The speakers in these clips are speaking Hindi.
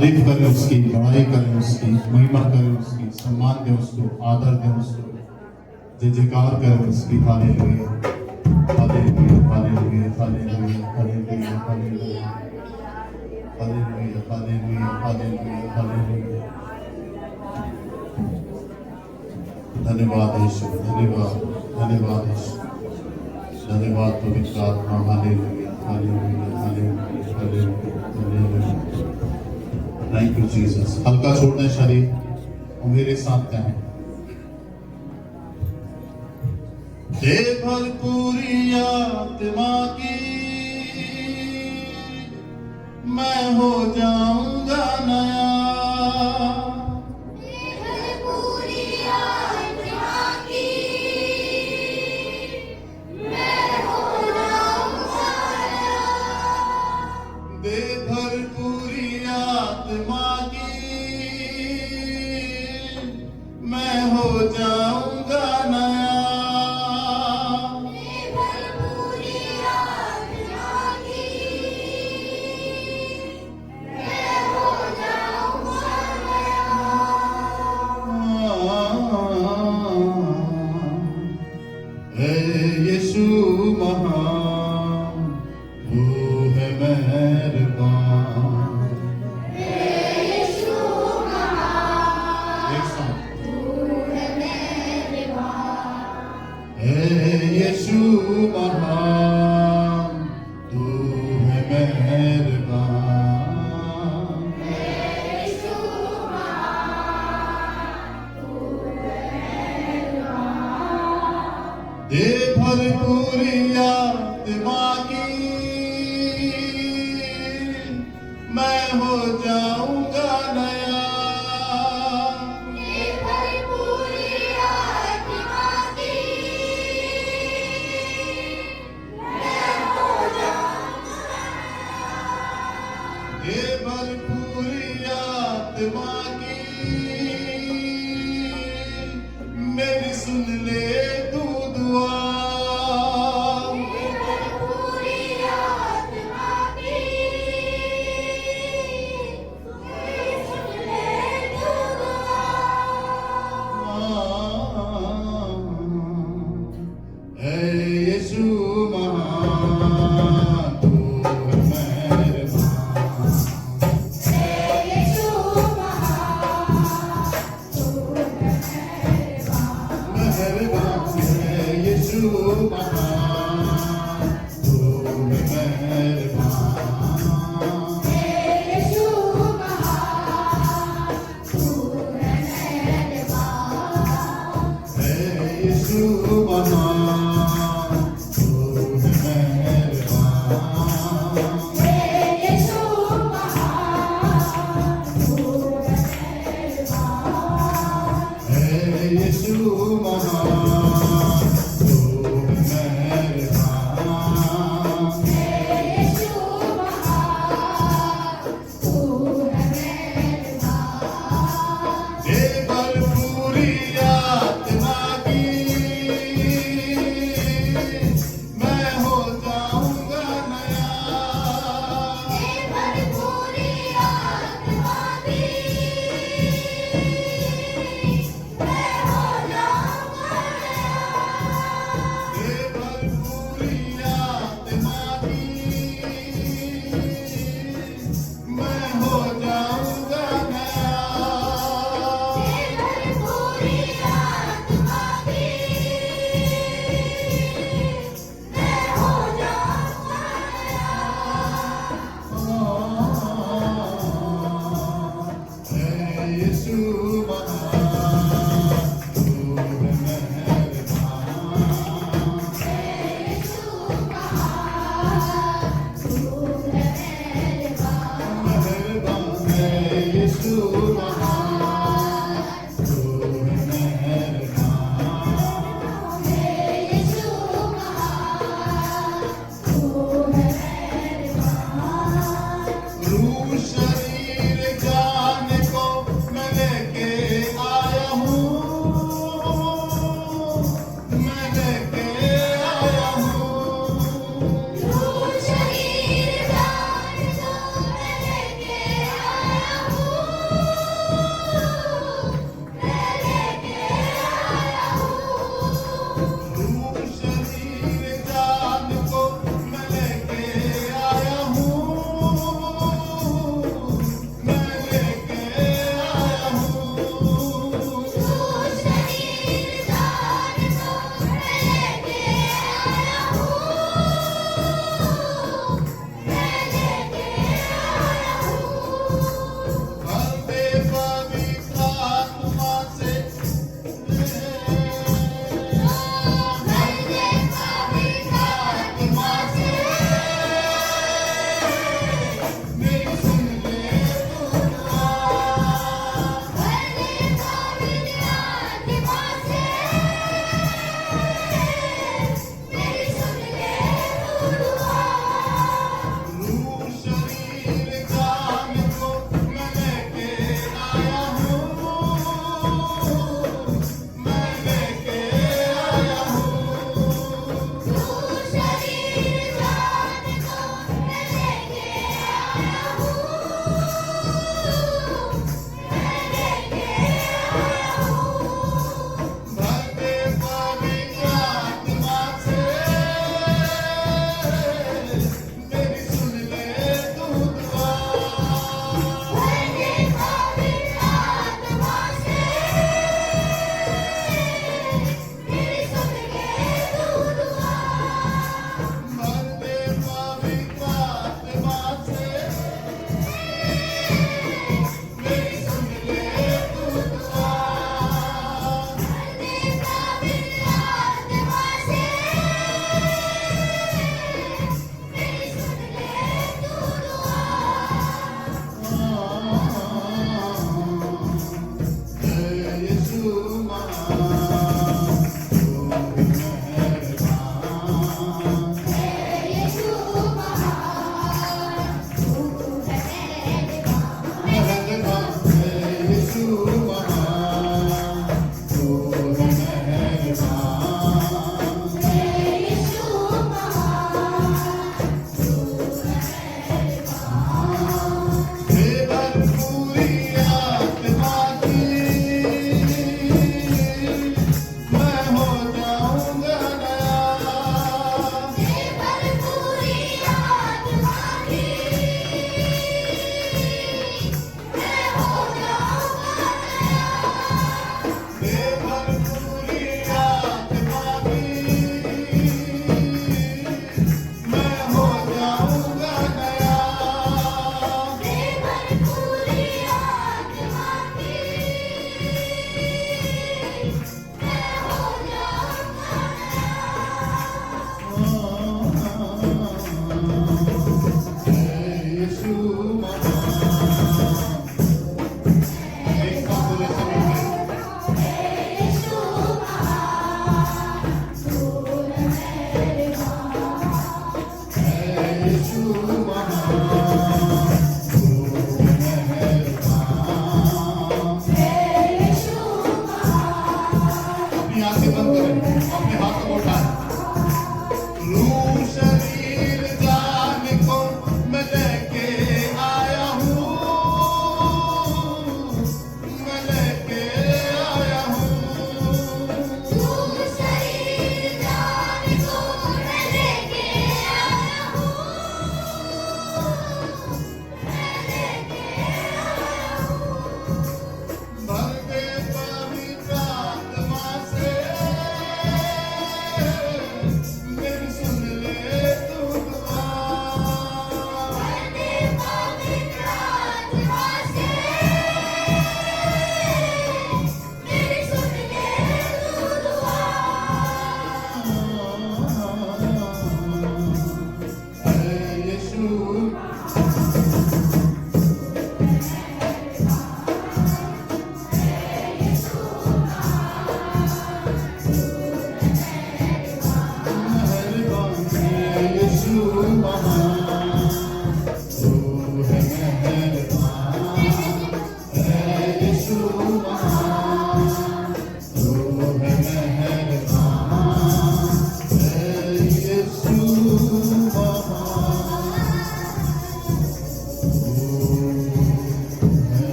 तारीफ करें उसकी, बड़ाई करें उसकी, महिमा करें उसकी, सम्मान दें उसको, आदर दें उसको, जय जयकार करें उसकी। Hallelujah hallelujah hallelujah hallelujah hallelujah hallelujah hallelujah hallelujah hallelujah hallelujah. धन्यवाद यीशु, धन्यवाद धन्यवाद यीशु, धन्यवाद पवित्र आत्मा। Hallelujah hallelujah hallelujah hallelujah hallelujah. Thank you Jesus. हल्का छोड़ दें शरीर और मेरे साथ कहें, दे भरपूरी आत्मा की, मैं हो जाऊंगा नया। दे भरपूरी आत्मा की, मैं हो जाऊंगा नया। यीशु महान, तू है मेहरबान। यीशु महान, तू है मेहरबान। यीशु महान, तू है मेहरबान। यीशु महान, तू है मेहरबान। दे भरपूरी आत्मा की, मैं हो जाऊंगा नया। दे भरपूरी आत्मा की, मैं हो जाऊंगा नया। दे भरपूरी आत्मा की, मेरी सुन ले तू दुआ। यीशु महान, तू है मेहरबान। यीशु महान, तू है मेहरबान। मेहरबान है यीशु महान, तू है मेहरबान। यीशु महान, तू है मेहरबान। यीशु महान, यीशु महान, तू मेहरबान। यीशु महान, तू मेहरबान। दे भरपूरी आत्मा की, मैं हो जाऊंगा नया। दे भरपूरी आत्मा की,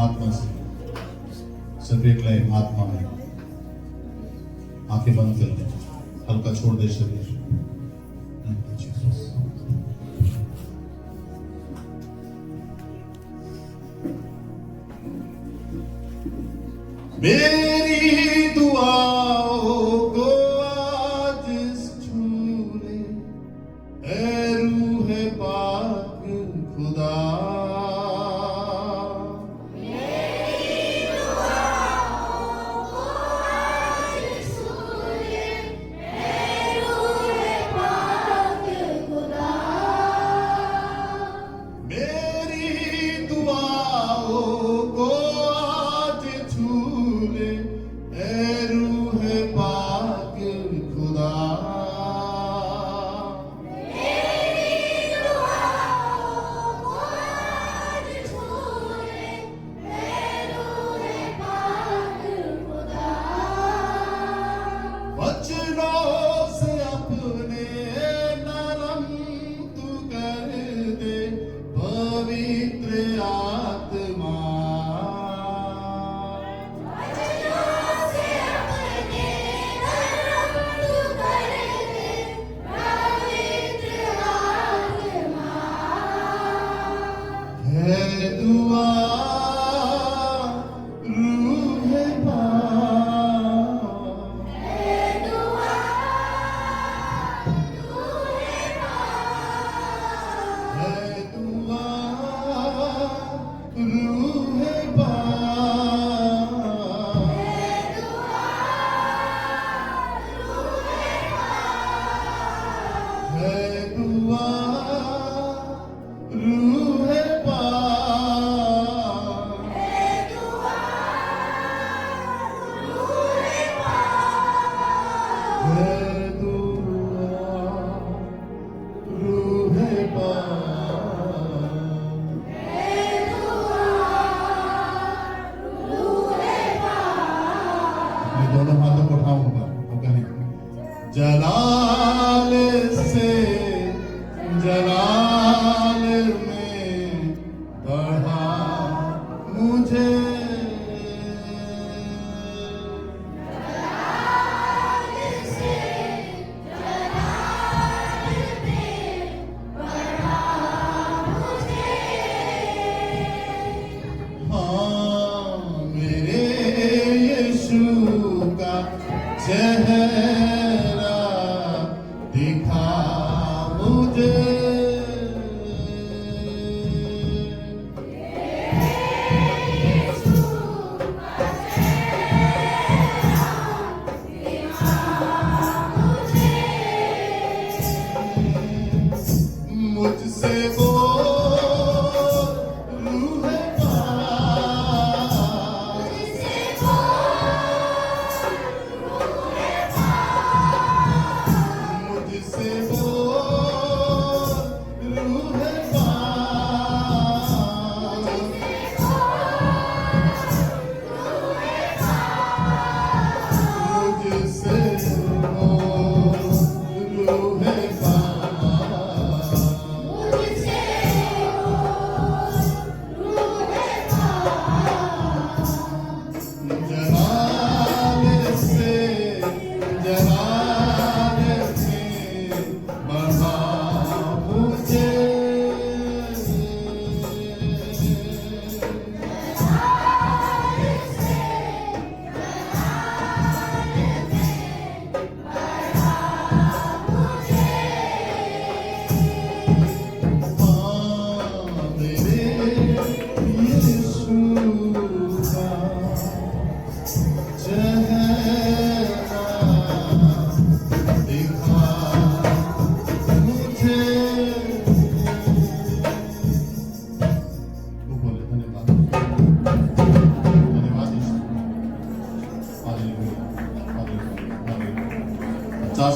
परमात्मा से, सिर्फ एक लय आत्मा में। आंखें बंद कर लें, हल्का छोड़ दे शरीर। मेरी दुआओं को आज छू ले, ऐ रूह पाक खुदा। दोनों हाथों को उठाऊंगा और कहें, जलाल से जलाल में बढ़ा मुझे, चेहरा दिखा मुझे। मुझसे वो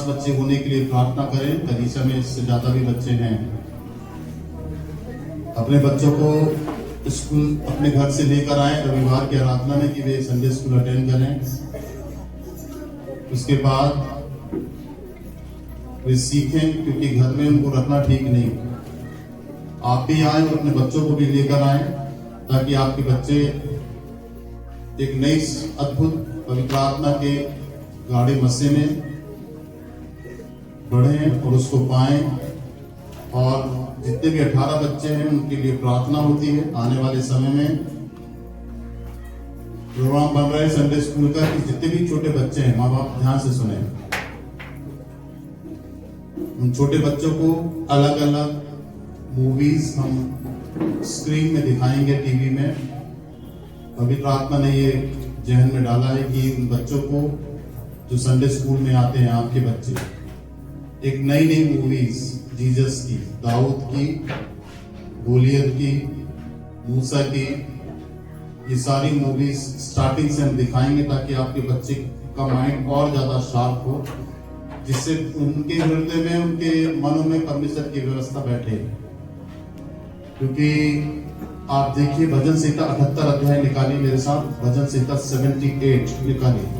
बच्चे होने के लिए प्रार्थना करें। कलीसिया में इससे ज्यादा भी बच्चे हैं। अपने बच्चों को स्कूल अपने घर से लेकर आए रविवार की आराधना में कि वे संडे स्कूल अटेंड करें। उसके बाद वे सीखें, क्योंकि घर में उनको रखना ठीक नहीं। आप भी आए और अपने बच्चों को भी लेकर आए ताकि आपके बच्चे एक नई अद्भुत पवित्र आत्मा के गाढ़े मस्से में बढ़ें और उसको पाएं। और जितने भी 18 बच्चे हैं उनके लिए प्रार्थना होती है। आने वाले समय में प्रोग्राम बन रहा है संडे स्कूल का कि जितने भी छोटे बच्चे हैं, माँ बाप ध्यान से सुने, उन छोटे बच्चों को अलग अलग मूवीज हम स्क्रीन में दिखाएंगे, टीवी में। पवित्र आत्मा ने ये जहन में डाला है कि उन बच्चों को जो संडे स्कूल में आते हैं, आपके बच्चे, एक नई नई मूवीज जीसस की, दाऊद की, गोलियत की, मूसा की, ये सारी मूवीज स्टार्टिंग से हम दिखाएंगे ताकि आपके बच्चे का माइंड और ज्यादा शार्प हो, जिससे उनके हृदय में, उनके मनों में परमेश्वर की व्यवस्था बैठे। क्योंकि आप देखिए भजन संहिता 78 अध्याय निकालिए मेरे साथ, भजन संहिता 78 निकालिए।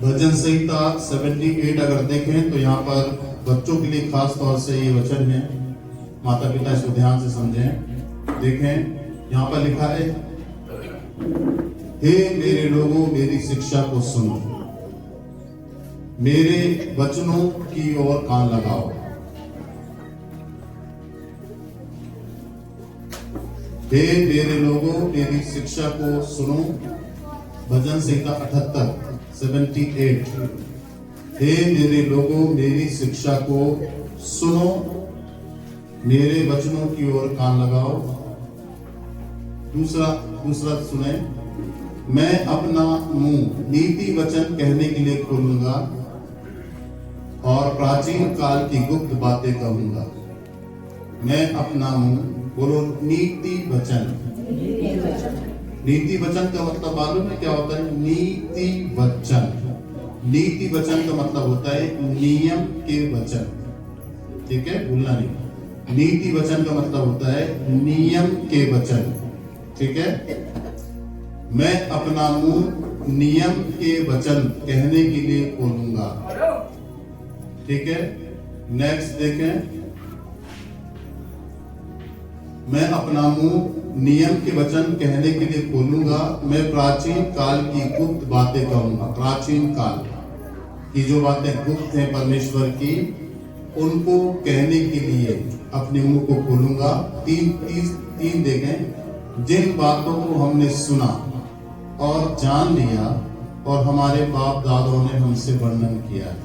भजन संहिता 78 अगर देखें तो यहाँ पर बच्चों के लिए खास तौर से ये वचन है, माता पिता इसको ध्यान से समझें। देखें यहाँ पर लिखा है, हे मेरे लोगों मेरी शिक्षा को सुनो, मेरे वचनों की ओर कान लगाओ। हे मेरे लोगों मेरी शिक्षा को सुनो। भजन संहिता 78 हे मेरे लोगों मेरी शिक्षा को सुनो, मेरे वचनों की ओर कान लगाओ। दूसरा सुने, मैं अपना मुंह नीति वचन कहने के लिए खोलूंगा और प्राचीन काल की गुप्त बातें कहूंगा। मैं अपना मुंह, बोलो नीति वचन। नीति वचन का मतलब मालूम है क्या होता है? नीति वचन, नीति वचन का मतलब होता है नियम के वचन। ठीक है, भूलना नहीं। नीति वचन का मतलब होता है नियम के वचन। ठीक है, मैं अपना मुंह नियम के वचन कहने के लिए खोलूंगा। ठीक है, नेक्स्ट देखें, मैं अपना मुंह नियम के वचन कहने के लिए खोलूंगा, मैं प्राचीन काल की गुप्त बातें कहूंगा। प्राचीन काल की जो बातें गुप्त हैं परमेश्वर की, उनको कहने के लिए अपने मुंह को खोलूंगा। तीन देखें, जिन बातों को हमने सुना और जान लिया और हमारे बाप दादों ने हमसे वर्णन किया।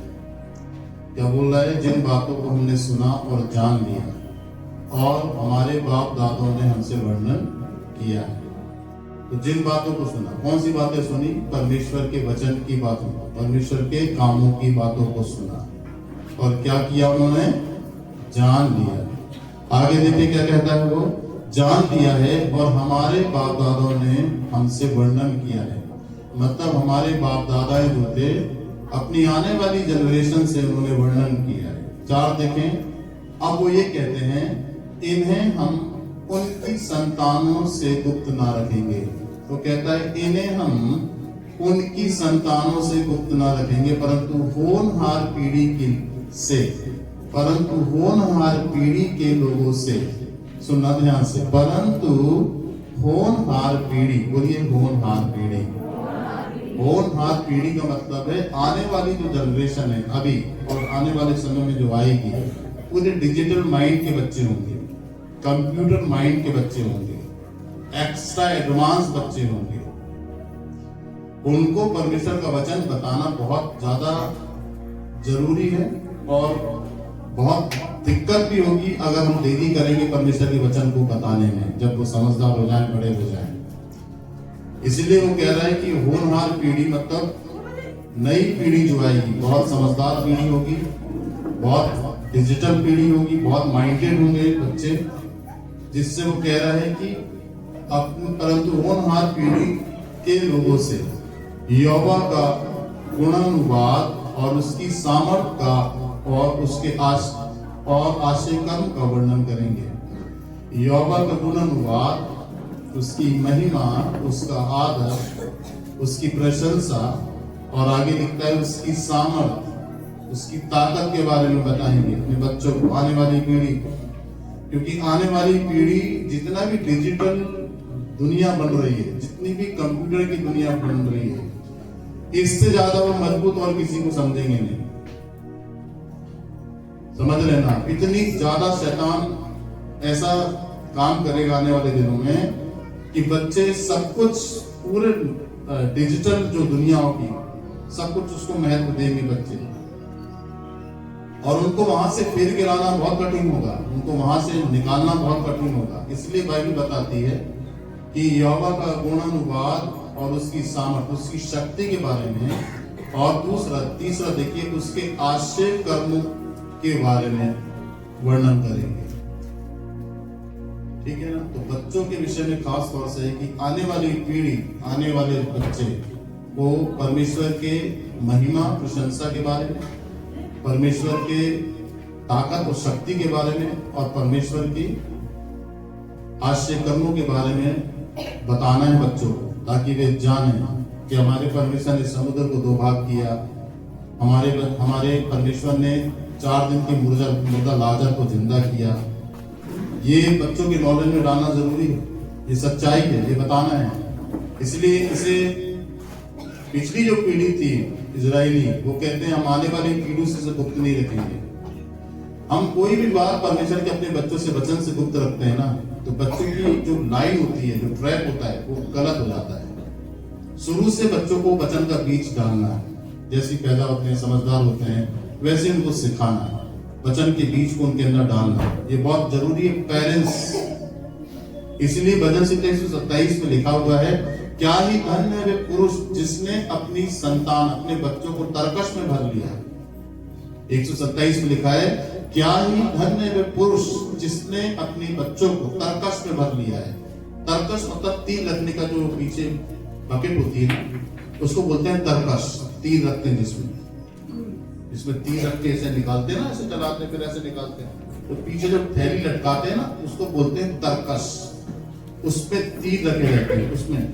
क्या बोल रहा है? जिन बातों को हमने सुना और जान लिया और हमारे बाप दादों ने हमसे वर्णन किया है। तो जिन बातों को सुना, कौन सी बातें सुनी? परमेश्वर के वचन की बातों, परमेश्वर के कामों की बातों को सुना और क्या किया उन्होंने? जान लिया। आगे देखिए क्या कहता है, वो जान लिया है और हमारे बाप दादों ने हमसे वर्णन किया है। मतलब हमारे बाप दादा जो थे, अपनी आने वाली जनरेशन से उन्होंने वर्णन किया है। 4 देखें, अब वो ये कहते हैं, इन्हें हम उनकी संतानों से गुप्त ना रखेंगे। तो कहता है इन्हें हम उनकी संतानों से गुप्त ना रखेंगे, परंतु होनहार पीढ़ी के लोगों से। सुनना ध्यान से, परंतु होनहार पीढ़ी, बोलिए होनहार पीढ़ी। होनहार पीढ़ी का मतलब है आने वाली जो जनरेशन है अभी और आने वाले समय में जो आएगी, पूरे डिजिटल माइंड के बच्चे होंगे, कंप्यूटर माइंड के बच्चे होंगे, एक्स्ट्रा एडवांस बच्चे होंगे। उनको परमेश्वर का वचन बताना बहुत ज्यादा जरूरी है और बहुत दिक्कत भी होगी अगर हम देरी करेंगे परमेश्वर के वचन को बताने में, जब वो समझदार हो जाए, बड़े हो जाए। इसलिए वो कह रहा है कि होनहार पीढ़ी मतलब नई पीढ़ी जो आएगी, बहुत समझदार पीढ़ी होगी, बहुत डिजिटल पीढ़ी होगी, बहुत माइंडेड होंगे बच्चे, जिससे वो कह रहा है कि परंतु होनहार पीढ़ी के लोगों से यहोवा का गुणानुवाद और उसकी सामर्थ का और उसके और आश्चर्य कर्म का वर्णन करेंगे। यहोवा का गुणानुवाद, उसकी महिमा, उसका आदर, उसकी प्रशंसा, और आगे लिखता है उसकी सामर्थ, उसकी ताकत के बारे में बताएंगे अपने बच्चों को, आने वाली पीढ़ी को। क्योंकि आने वाली पीढ़ी जितना भी डिजिटल दुनिया बन रही है, जितनी भी कंप्यूटर की दुनिया बन रही है, इससे ज्यादा वो मजबूत और किसी को समझेंगे नहीं। समझ लेना, इतनी ज्यादा शैतान ऐसा काम करेगा आने वाले दिनों में कि बच्चे सब कुछ पूरे डिजिटल जो दुनिया होगी सब कुछ उसको महत्व देंगे बच्चे, और उनको वहां से फिर के लाना बहुत कठिन होगा, उनको वहां से निकालना बहुत कठिन होगा। इसलिए बाइबल बताती है कि यहोवा का गुणानुवाद और उसकी सामर्थ, उसकी शक्ति के बारे में, और तीसरा देखिए उसके आश्चर्य कर्मों के बारे में वर्णन करेंगे। ठीक है ना। तो बच्चों के विषय में खास तौर से है कि आने वाली पीढ़ी, आने वाले बच्चे को परमेश्वर के महिमा प्रशंसा के बारे में, परमेश्वर के ताकत और शक्ति के बारे में, और परमेश्वर की आश्चर्य कर्मों के बारे में बताना है बच्चों को, ताकि वे जाने कि हमारे परमेश्वर ने समुद्र को 2 भाग किया, हमारे परमेश्वर ने 4 दिन की मुर्दा लाजर को जिंदा किया। ये बच्चों के नॉलेज में डालना जरूरी है, ये सच्चाई है, ये बताना है। इसलिए इसे पिछली जो पीढ़ी थी इजरायली, वो कहते हैं हम आने वाली पीढ़ी से गुप्त नहीं रखेंगे। हम कोई भी बात परमेश्वर के अपने बच्चों से वचन से गुप्त रखते हैं ना, तो बच्चों की जो लाइन होती है, जो ट्रैक होता है, वो गलत हो जाता है। शुरू से बच्चों को वचन का बीज डालना है, जैसे पैदा होते हैं, समझदार होते हैं, वैसे उनको सिखाना है, वचन के बीज को उनके अंदर डालना, ये बहुत जरूरी है पेरेंट्स। इसलिए भजन संहिता 127 में लिखा हुआ है, क्या ही धन्य है वे पुरुष जिसने अपनी संतान, अपने बच्चों को तरकश में भर लिया। 127 में लिखा है, क्या ही धन्य है वे पुरुष जिसने अपने बच्चों को तरकश में भर लिया है। तरकश मतलब तीर रखने का जो पीछे बकेट होती है, उसको बोलते हैं तरकश। तीर रखते हैं जिसमें तीर रख के ऐसे निकालते हैं ना, ऐसे चलाते फिर ऐसे निकालते हैं, तो पीछे जब थैली लटकाते हैं ना, उसको बोलते हैं तरकश। उसपे तीर रखे रहते हैं उसमें।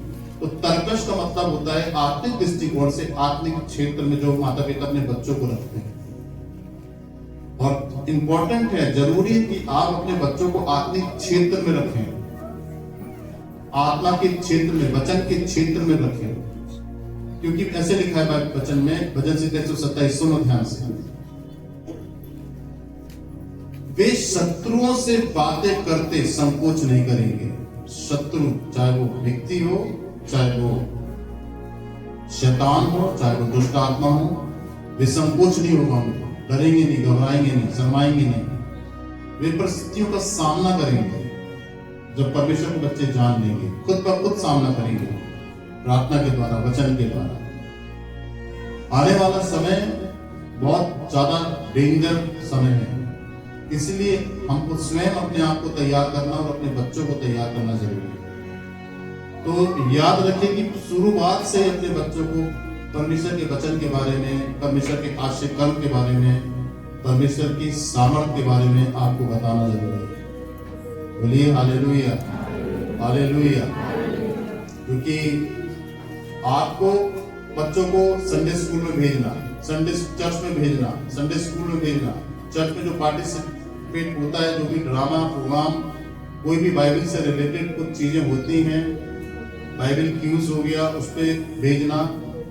तो तरकश का मतलब होता है आत्मिक दृष्टिकोण से, आत्मिक क्षेत्र में जो माता पिता अपने बच्चों को रखते हैं। और इंपॉर्टेंट है, जरूरी है कि आप अपने बच्चों को आत्मिक क्षेत्र में रखें, आत्मा के क्षेत्र में, वचन के क्षेत्र में रखें। क्योंकि ऐसे लिखा है वचन में, भजन संहिता 127, सुनो ध्यान से, वे शत्रुओं से बातें करते संकोच नहीं करेंगे। शत्रु चाहे वो व्यक्ति हो, चाहे वो शैतान हो, चाहे वो दुष्ट आत्मा हो, वे संकोच नहीं होगा उनको, डरेंगे नहीं, घबराएंगे नहीं, शर्माएंगे नहीं। वे परिस्थितियों का सामना करेंगे। जब परमेश्वर के बच्चे जान लेंगे, खुद पर खुद सामना करेंगे, प्रार्थना के द्वारा, वचन के द्वारा। आने वाला समय बहुत ज्यादा डेंजर समय है, इसलिए हमको स्वयं अपने आप को तैयार करना और अपने बच्चों को तैयार करना जरूरी है। तो याद रखें कि शुरुआत से अपने बच्चों को परमेश्वर के वचन के बारे में, परमेश्वर के आश्चर्य कर्म के बारे में, परमेश्वर की सामर्थ के बारे में आपको बताना जरूरी है। बोलिए हालेलुया, हालेलुया। क्योंकि आपको बच्चों को संडे स्कूल में भेजना, संडे चर्च में भेजना, संडे स्कूल में भेजना, चर्च में जो पार्टिसिपेट होता है, जो भी ड्रामा प्रोग्राम, कोई भी बाइबल से रिलेटेड कुछ चीजें होती हैं, बाइबल क्यूज हो गया, उस पर भेजना।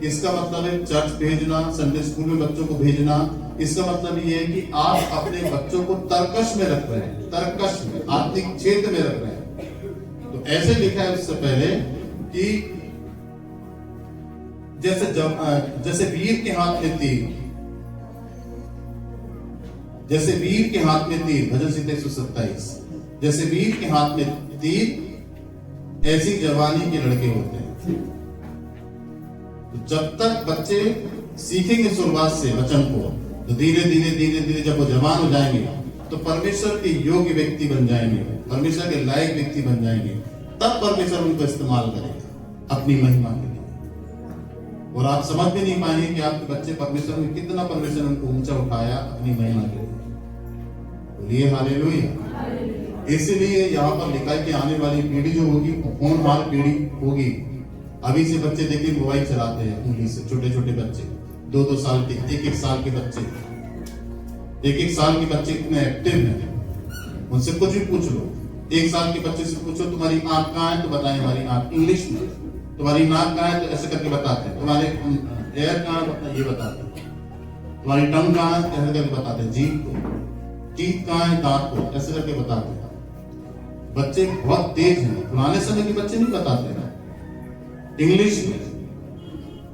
इसका मतलब है चर्च भेजना, संडे स्कूल में बच्चों को भेजना। इसका मतलब ये है कि आप अपने बच्चों को तरकश में रख रहे हैं, तरकश में, आत्मिक क्षेत्र में रख रहे हैं। तो ऐसे लिखा है उससे पहले कि जैसे वीर के हाथ में तीर, जैसे वीर के हाथ में तीर, भजन संहिता 127, जैसे वीर के हाथ में तीर, ऐसी जवानी के लड़के होते हैं। तो जब तक बच्चे सीखेंगे शुरुआत से वचन को, तो धीरे धीरे धीरे धीरे जब वो जवान हो जाएंगे, तो परमेश्वर के योग्य व्यक्ति बन जाएंगे, परमेश्वर के लायक व्यक्ति बन जाएंगे। तब परमेश्वर उनको इस्तेमाल करेगा अपनी महिमा के लिए। और आप समझ भी नहीं पाएंगे कि आपके बच्चे परमेश्वर में कितना, परमेश्वर उनको ऊंचा उठाया अपनी महिमा के लिए। बोलिए हालेलुया। इसीलिए यहाँ पर लिखा है कि आने वाली पीढ़ी जो होगी होनहार पीढ़ी होगी। अभी से बच्चे देखिए मोबाइल चलाते हैं उंगली से, छोटे छोटे बच्चे 2-2 साल के, 1-1 साल के बच्चे, 1-1 साल के बच्चे इतने एक्टिव हैं। उनसे कुछ भी पूछ लो, 1 साल के बच्चे से पूछो तुम्हारी आंख कहाँ है तो बताए हमारी आंख, इंग्लिश में। तुम्हारी नाक कहाँ है तो ऐसे करके बताते हैं। तुम्हारे एयर कहाँ है ये बताते हैं। तुम्हारी टंग कहाँ है ऐसे करके बताते हैं, जीभ को। टीथ कहाँ है, दांत को, ऐसे करके बताते हैं। बच्चे बहुत तेज हैं, पुराने समय के बच्चे नहीं बताते हैं इंग्लिश में।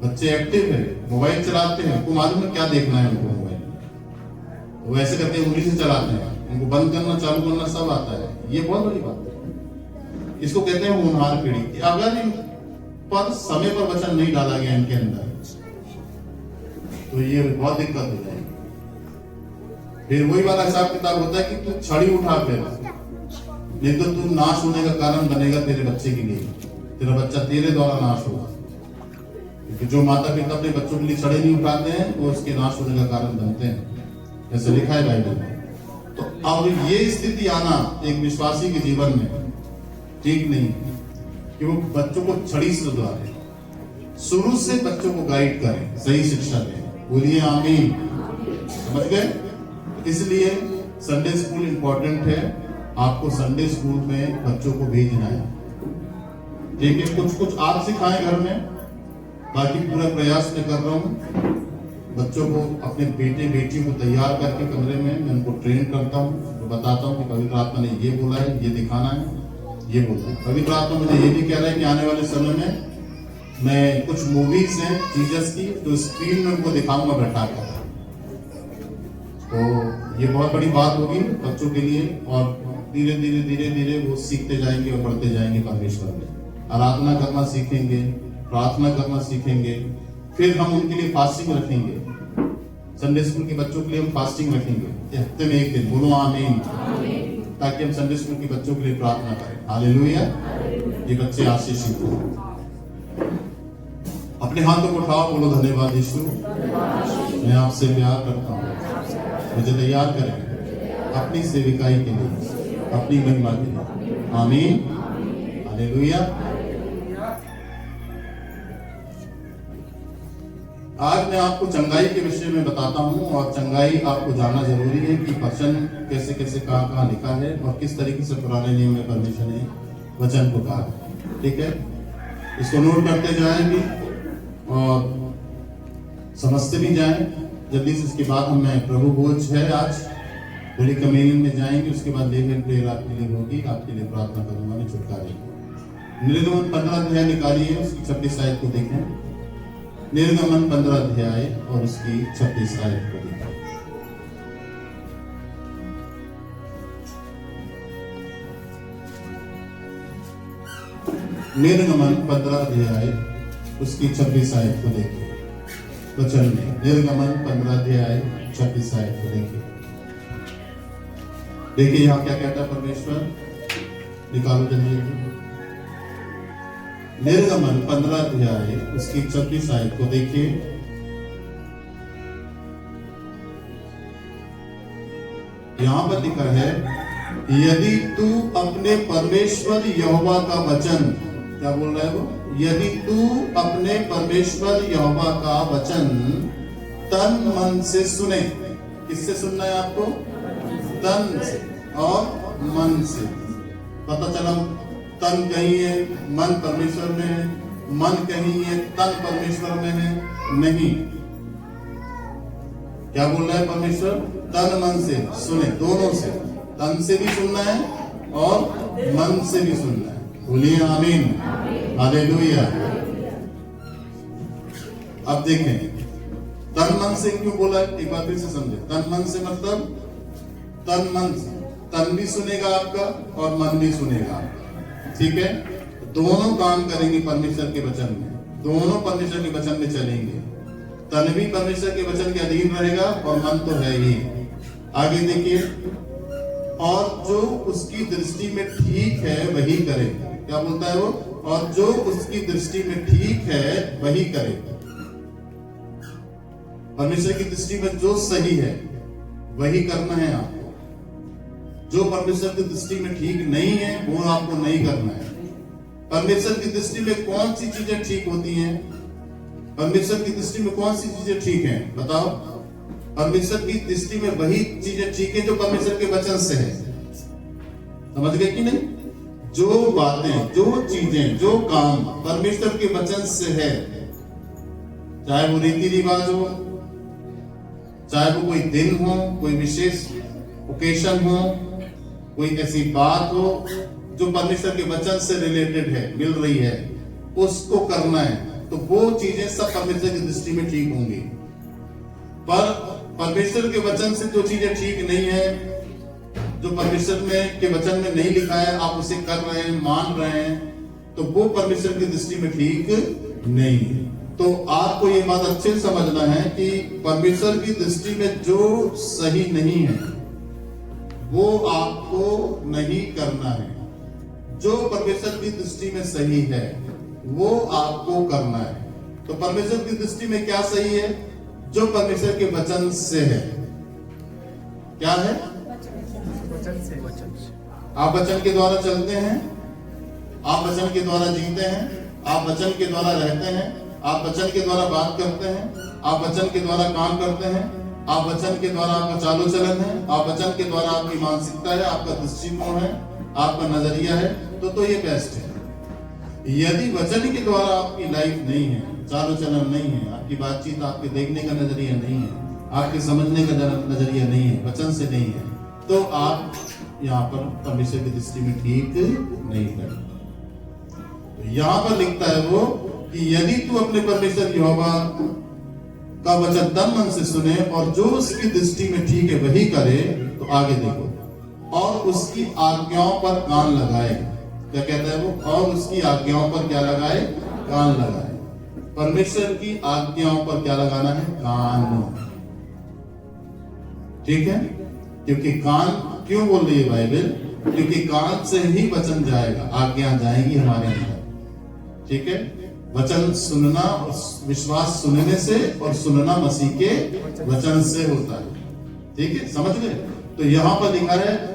बच्चे एक्टिव है, मोबाइल चलाते हैं, उनको मालूम है क्या देखना है उनको मोबाइल में, वो ऐसे करके उंगली से चलाते हैं। उनको बंद करना चालू करना सब आता है। ये बहुत बड़ी बात है। इसको कहते हैं होनहार पीढ़ी। अगर इन पर समय पर वचन नहीं डाला गया इनके अंदर तो ये बहुत दिक्कत हो जाएगी। फिर वही वाला हिसाब किताब होता है कि तू छड़ी उठा के, नहीं तो तू नाश होने का कारण बनेगा तेरे बच्चे के लिए। तेरा बच्चा तेरे द्वारा नाश होगा, क्योंकि जो माता पिता अपने बच्चों के लिए छड़ी नहीं उठाते हैं वो उसके नाश होने का कारण बनते हैं, ऐसे लिखा है बाइबल में। तो अब ये स्थिति आना एक विश्वासी के जीवन में ठीक नहीं कि वो बच्चों को छड़ी से सुधारे। शुरू से बच्चों को गाइड करें, सही शिक्षा दें। बोलिए आमीन। समझ गए? इसलिए संडे स्कूल इंपॉर्टेंट है। आपको संडे स्कूल में बच्चों को भेजना है, ठीक है? कुछ आप सिखाएं घर में, बाकी पूरा प्रयास मैं कर रहा हूँ। बच्चों को, अपने बेटे बेटी को तैयार करके कमरे में मैं उनको ट्रेन करता हूँ, तो बताता हूँ कि पवित्र आत्मा ने ये बोला है, ये दिखाना है, ये बोला है। पवित्र आत्मा मुझे ये भी कह रहा है कि आने वाले समय में मैं कुछ मूवीज हैं जीसस की तो स्क्रीन में उनको दिखाऊंगा बैठा कर। तो ये बहुत बड़ी बात होगी बच्चों के लिए, और धीरे धीरे धीरे धीरे वो सीखते जाएंगे और बढ़ते जाएंगे परमेश्वर में। आराधना करना सीखेंगे, प्रार्थना करना सीखेंगे। फिर हम उनके लिए फास्टिंग रखेंगे। संडे स्कूल के बच्चों के लिए हम फास्टिंग रखेंगे हफ्ते में 1 दिन। बोलो आमीन। ताकि हम संडे स्कूल के बच्चों के लिए प्रार्थना करें। हालेलुया। ये बच्चे आशीषित हो। अपने हाथों को उठाओ, बोलो धन्यवाद यीशु, मैं आपसे प्यार करता हूँ, मुझे तैयार करें अपनी सेविकाई के लिए, अपनी महिमा के लिए। आमीन। हालेलुया। आज मैं आपको चंगाई के विषय में बताता हूँ, और चंगाई आपको जानना जरूरी है कि वचन कैसे कैसे कहाँ कहाँ लिखा है और किस तरीके से पुराने नियम में परमेश्वर ने वचन को कहा है। ठीक है, इसको नोट करते जाएंगे और समझते भी जाएं। जल्दी से इसके बाद हमें प्रभु भोज है आज, होली कम्युनियन में जाएंगे। उसके बाद लेविन प्रेयर आपके लिए होगी, आपके लिए प्रार्थना करूंगा मैं छुटकारे की। निर्गमन 15 अध्याय निकालिए, उसकी 26 आयत को देखें। निर्गमन 15 अध्याय और उसकी 26 आयत को देखें। निर्गमन 15 अध्याय उसकी 26 आयत को देखिए। वचन में निर्गमन 15 अध्याय 26 आयत को देखिए। देखिए यहाँ क्या कहता है परमेश्वर, निकालो जल्दी। निर्गमन 15 अध्याय उसकी 26 आयत को देखिए। यहां पर लिखा है, यदि तू अपने परमेश्वर यहोवा का वचन, क्या बोल रहा है वो, यदि तू अपने परमेश्वर यहोवा का वचन तन मन से सुने। किससे सुनना है आपको? तन से और मन से। पता चला तन कहीं है, मन परमेश्वर में है, मन कहीं है, तन परमेश्वर में है, नहीं। क्या बोल रहा है परमेश्वर? तन मन से सुने, दोनों से, तन से भी सुनना है और मन से भी सुनना है। बोलिए आमीन। हालेलुया। अब देखें तन मन से क्यों बोला, एक बार फिर से समझे। तन मन से मतलब तन मन से, तन भी सुनेगा आपका और मन भी सुनेगा आपका। ठीक है, दोनों काम करेंगे परमेश्वर के वचन में, दोनों परमेश्वर के वचन में चलेंगे। तन भी परमेश्वर के वचन के अधीन रहेगा और मन तो है ही। आगे देखिए, और जो उसकी दृष्टि में ठीक है वही करे। क्या बोलता है वो? और जो उसकी दृष्टि में ठीक है वही करे। परमेश्वर की दृष्टि में जो सही है वही करना है आपको। जो परमेश्वर की दृष्टि में ठीक नहीं है वो आपको नहीं करना है। परमेश्वर की दृष्टि में कौन सी चीजें ठीक होती हैं? परमेश्वर की दृष्टि में कौन सी चीजें ठीक हैं? बताओ। परमेश्वर की दृष्टि में वही चीजें ठीक है जो परमेश्वर के वचन से है। समझ गए कि नहीं? जो बातें, जो चीजें, जो काम परमेश्वर के वचन से है, चाहे वो रीति रिवाज हो, चाहे वो कोई दिन हो, कोई विशेष ओकेशन हो, कोई ऐसी बात हो जो परमेश्वर के वचन से रिलेटेड है, मिल रही है, उसको करना है, तो वो चीजें सब परमेश्वर की दृष्टि में ठीक होंगी। पर परमेश्वर के वचन से जो चीजें ठीक नहीं है, जो परमेश्वर में के वचन में नहीं लिखा है, आप उसे कर रहे हैं, मान रहे हैं, तो वो परमेश्वर की दृष्टि में ठीक नहीं है। तो आपको ये बात अच्छे से समझना है कि परमेश्वर की दृष्टि में जो सही नहीं है वो आपको नहीं करना है। जो परमेश्वर की दृष्टि में सही है वो आपको करना है। तो परमेश्वर की दृष्टि में क्या सही है? जो परमेश्वर के वचन से है। क्या है? आप वचन के द्वारा चलते हैं, आप वचन के द्वारा जीते हैं, आप वचन के द्वारा रहते हैं, आप वचन के द्वारा बात करते हैं, आप वचन के द्वारा काम करते हैं, आप वचन के द्वारा आपका चालो चलन है, आप वचन के द्वारा आपकी मानसिकता है, आपका दृष्टिकोण है, आपका नजरिया है, तो ये बेस्ट है। यदि वचन के द्वारा आपकी लाइफ नहीं है, चालो चलन नहीं है, आपकी बातचीत, आपके देखने का नजरिया नहीं है, आपके समझने का नजरिया नहीं है, वचन से नहीं है, तो आप यहाँ पर परमेश्वर की दृष्टि में ठीक नहीं है। तो यहाँ पर लिखता है वो कि यदि तू अपने परमेश्वर यहोवा का वचन तन मन से सुने और जो उसकी दृष्टि में ठीक है वही करे, तो आगे देखो, और उसकी आज्ञाओं पर कान लगाए। क्या कहता है वो? और उसकी आज्ञाओं पर क्या लगाए? कान लगाए। परमेश्वर की आज्ञाओं पर क्या लगाना है? कान। ठीक है? क्योंकि कान क्यों बोल रही है बाइबल? क्योंकि कान से ही वचन जाएगा, आज्ञा जाएगी हमारे अंदर। ठीक है? वचन सुनना, विश्वास सुनने से, और सुनना मसीह के वचन से होता है। ठीक है? समझ गए? तो यहाँ पर लिखा है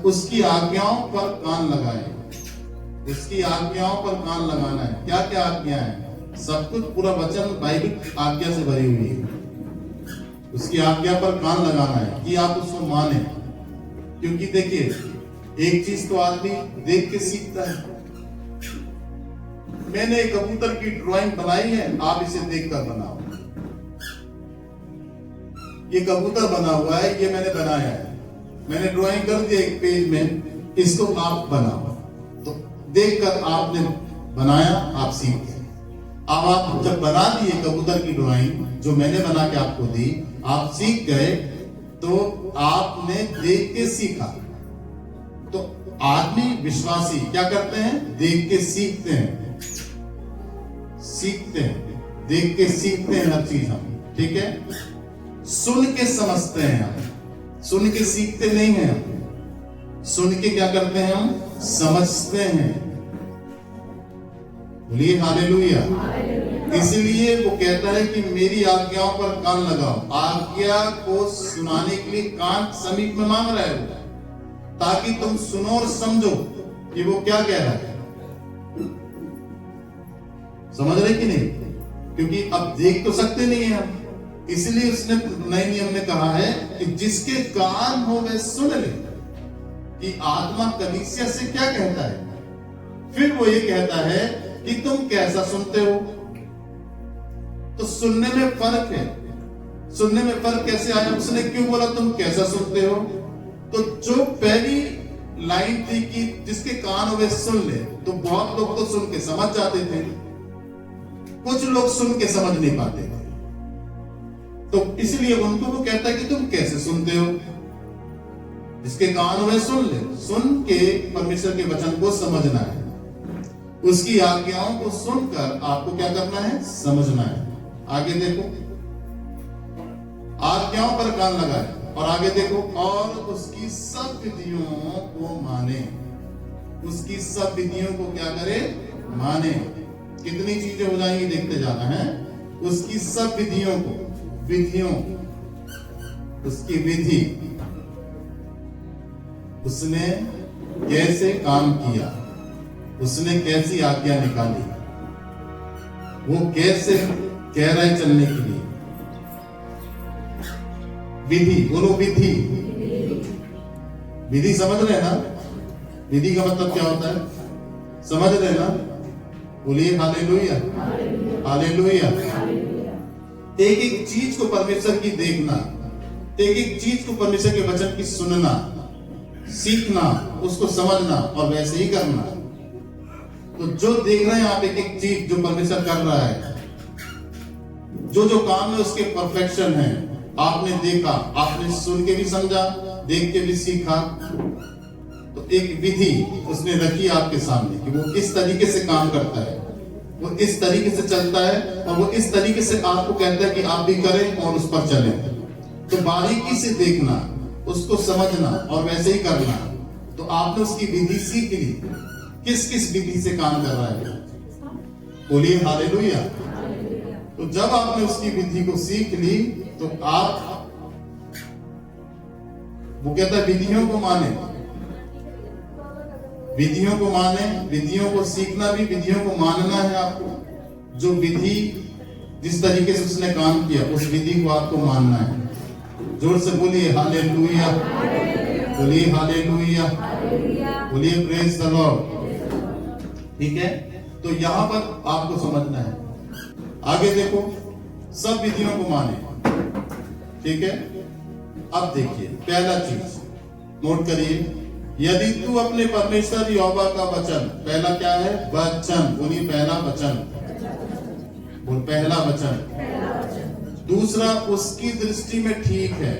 उसकी आज्ञाओं पर कान लगाए। उसकी आज्ञाओं पर कान लगाना है। क्या क्या आज्ञा है? सब कुछ, पूरा वचन बाइबल आज्ञा से भरी हुई है। उसकी आज्ञा पर कान लगाना है कि आप उसको माने। क्योंकि देखिए, एक चीज तो आदमी देख के सीखता है। मैंने एक कबूतर की ड्राइंग बनाई है, आप इसे देखकर बनाओ। ये कबूतर बना हुआ है, ये मैंने बनाया है, मैंने ड्राइंग कर दी एक पेज में, इसको आप बनाओ। तो देखकर आपने बनाया, आप सीख गए। अब आप जब बना दिए कबूतर की ड्राइंग जो मैंने बना के आपको दी, आप सीख गए, तो आपने देख के सीखा। तो आदमी विश्वासी क्या करते हैं? देख के सीखते हैं। सीखते हैं, देख के सीखते हैं हर चीज हम। ठीक है? सुन के समझते हैं हम, सुन के सीखते नहीं हैं हम। सुन के क्या करते हैं हम? समझते हैं। बोलिए हालेलुया। इसलिए वो कहता है कि मेरी आज्ञाओं पर कान लगाओ। आज्ञा को सुनाने के लिए कान समीप में मांग रहा है वो, ताकि तुम सुनो और समझो कि वो क्या कह रहा है। समझ रहे कि नहीं? क्योंकि अब देख तो सकते नहीं है हम, इसलिए उसने नए नियम में कहा है कि जिसके कान हो वह सुन ले कि आत्मा कलीसिया से क्या कहता है। फिर वो ये कहता है कि तुम कैसा सुनते हो। तो सुनने में फर्क है। सुनने में फर्क कैसे आया? उसने क्यों बोला तुम कैसा सुनते हो? तो जो पहली लाइन थी कि जिसके कान हो वे सुन ले, तो बहुत लोग तो सुन के समझ जाते थे, कुछ लोग सुन के समझ नहीं पाते थे। तो इसलिए उनको वो कहता है कि तुम कैसे सुनते हो? जिसके कान हो वे सुन ले। सुन के परमेश्वर के वचन को समझना है, उसकी आज्ञाओं को सुनकर आपको क्या करना है? समझना है। आगे देखो, आज्ञाओं पर कान लगाए, और आगे देखो, और उसकी सब विधियों को माने। उसकी सब विधियों को क्या करे? माने। कितनी चीजें हो जाएंगी देखते जाना है। उसकी सब विधियों को, विधियों, उसकी विधि, उसने कैसे काम किया, उसने कैसी आज्ञा निकाली, वो कैसे कह रहा है चलने के लिए। विधि, बोलो विधि। विधि समझ रहे हैं ना? विधि का मतलब क्या होता है, समझ रहे हैं ना? बोलिए हालेलुया, हालेलुया। एक एक चीज को परमेश्वर की देखना, एक एक चीज को परमेश्वर के वचन की सुनना, सीखना, उसको समझना और वैसे ही करना। तो जो देख रहे हैं आप एक एक चीज जो परमेश्वर कर रहा है, जो जो काम है उसके परफेक्शन है, आपने देखा, आपने सुन के भी समझा, देख के भी सीखा। तो एक विधि उसने रखी आपके सामने कि वो किस तरीके से काम करता है, वो इस तरीके से चलता है और वो इस तरीके से आपको कहता है कि आप भी करें और उस पर चलें। तो बारीकी से देखना, उसको समझना और वैसे ही करना। तो आपने उसकी विधि सीख ली, किस किस विधि से काम कर रहा है। बोलिए हालेलुया। तो जब आपने उसकी विधि को सीख ली तो आप, वो कहता है विधियों को माने, विधियों को माने, विधियों को सीखना भी, विधियों को मानना है आपको। जो विधि जिस तरीके से उसने काम किया उस विधि को आपको मानना है। जोर से बोलिए हालेलुया, बोलिए हालेलुया, बोलिए प्रेज द लॉर्ड। ठीक है, तो यहां पर आपको समझना है। आगे देखो, सब विधियों को माने। ठीक है, अब देखिए पहला चीज नोट करिए, यदि तू अपने परमेश्वर यहोवा का वचन, पहला क्या है, वचन, बोलिए पहला वचन, बोल पहला वचन। दूसरा, उसकी दृष्टि में ठीक है,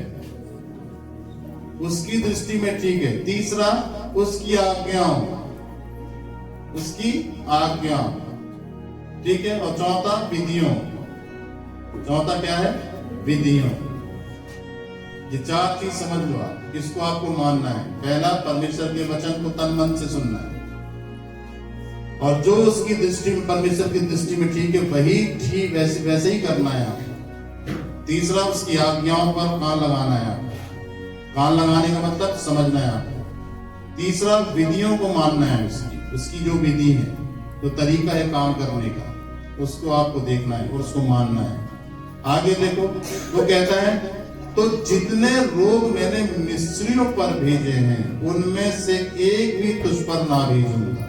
उसकी दृष्टि में ठीक है। तीसरा, उसकी आज्ञाओं, उसकी आज्ञाओं, ठीक है। और चौथा, विधियों। चौथा क्या है, विधियों। ये चार चीज समझ लो आप, किसको आपको मानना है। पहला, परमेश्वर के वचन को तन मन से सुनना है, और जो उसकी दृष्टि में, परमेश्वर की दृष्टि में ठीक है, वही ठीक वैसे ही करना है आपको। तीसरा, उसकी आज्ञाओं पर कान लगाना है आपको। कान लगाने का मतलब समझना है आपको। तीसरा, विधियों को मानना है, उसकी जो विधि है, जो तरीका है काम करने का, उसको आपको देखना है और उसको मानना है। आगे देखो, वो कहता है, तो जितने रोग मैंने मिस्रियों पर भेजे हैं उनमें से एक भी तुझ पर ना भेजूंगा।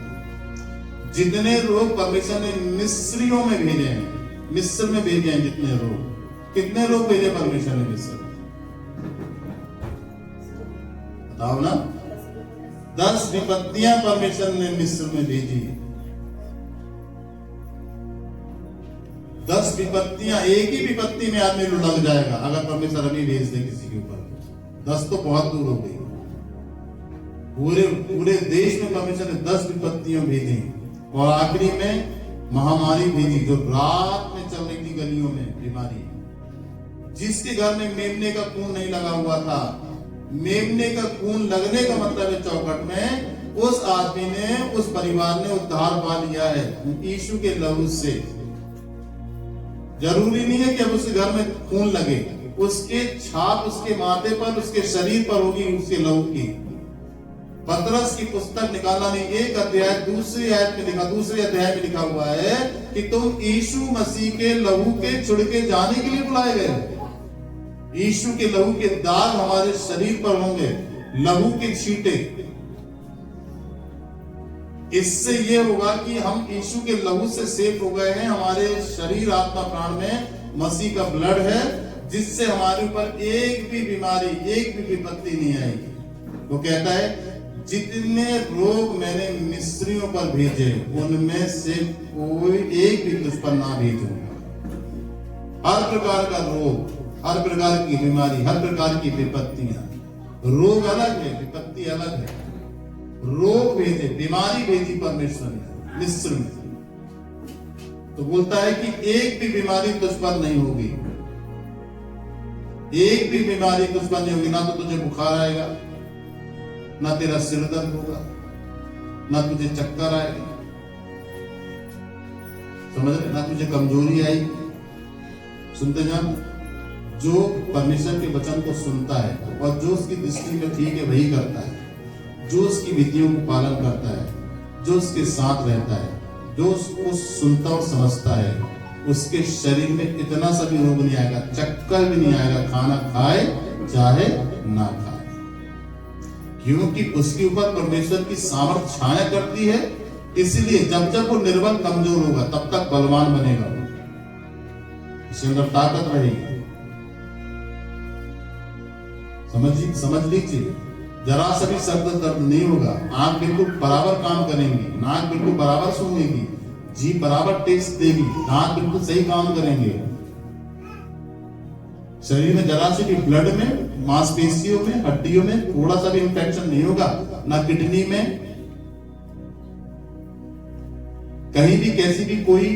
जितने रोग परमेश्वर ने मिस्रियों में भेजे हैं, मिस्र में भेजे हैं जितने रोग, कितने रोग भेजे परमेश्वर ने मिस्र में, बताओ ना। 10 विपत्तियां परमेश्वर ने मिस्र में भेजी। 10 विपत्तियां, एक ही विपत्ति में आदमी लग जाएगा अगर परमेश्वर अभी भेज दे किसी के ऊपर। 10 तो बहुत दूर हो गई। पूरे देश में परमेश्वर ने 10 विपत्तियां भेजी और आखिरी में महामारी भेजी जो रात में चल रही थी गलियों में, बीमारी। जिसके घर में मेमने का खून नहीं लगा हुआ था, मेमने का खून लगने का मतलब है चौखट में, उस आदमी ने, उस परिवार ने उद्धार पा लिया है यीशु के लहू से। जरूरी नहीं है कि अब उसके घर में खून लगे, उसके छाप उसके माथे पर, उसके शरीर पर होगी उसके लहू की। पतरस की पुस्तक निकाला नहीं, एक अध्याय दूसरे अध्याय में लिखा हुआ है कि तुम यीशु मसीह के लहू के छुड़के जाने के लिए बुलाए गए। यीशु के लहू के दाग हमारे शरीर पर होंगे, लहू के छींटे। इससे ये होगा कि हम यीशु के लहू से सेफ हो गए हैं। हमारे शरीर, आत्मा, प्राण में मसीह का ब्लड है, जिससे हमारे ऊपर एक भी बीमारी, एक भी विपत्ति नहीं आएगी। वो कहता है, जितने रोग मैंने मिस्रियों पर भेजे उनमें से कोई एक भी तुझ पर ना भेजूंगा। हर प्रकार का रोग, हर प्रकार की बीमारी, हर प्रकार की विपत्तियां, रोग अलग है, विपत्ति अलग है। रोग भेजे, बीमारी भेजी परमेश्वर ने मिस्र में, तो बोलता है कि एक भी बीमारी तुझ पर नहीं होगी, एक भी बीमारी तुझ पर नहीं होगी। ना तो तुझे बुखार आएगा, ना तेरा सिर दर्द होगा, ना तुझे चक्कर आएगा, समझ रहे, ना तुझे कमजोरी आएगी। सुनते जाओ, जो परमेश्वर के वचन को सुनता है और जो उसकी दृष्टि में ठीक है वही करता है। जो उसकी विधियों को पालन करता है, जो उसके साथ रहता है, जो उसको सुनता और समझता है, उसके शरीर में इतना सा भी रोग नहीं आएगा, चक्कर भी नहीं आएगा, खाना खाए चाहे ना खाए, क्योंकि उसके ऊपर परमेश्वर की सामर्थ छाया करती है। इसलिए जब जब वो निर्बल कमजोर होगा तब तक बलवान बनेगा, उसके अंदर ताकत रहेगी। समझ लीजिए, जरा सा भी शब्द दर्द नहीं होगा, आंख बिल्कुल बराबर काम करेंगी, नाक बिल्कुल बराबर सूंघेगी, जीभ बराबर टेस्ट देगी, दांत बिल्कुल सही काम करेंगे। शरीर में जरा से भी ब्लड में, मांसपेशियों में, हड्डियों में थोड़ा सा भी इंफेक्शन नहीं होगा, ना किडनी में, कहीं भी कैसी भी कोई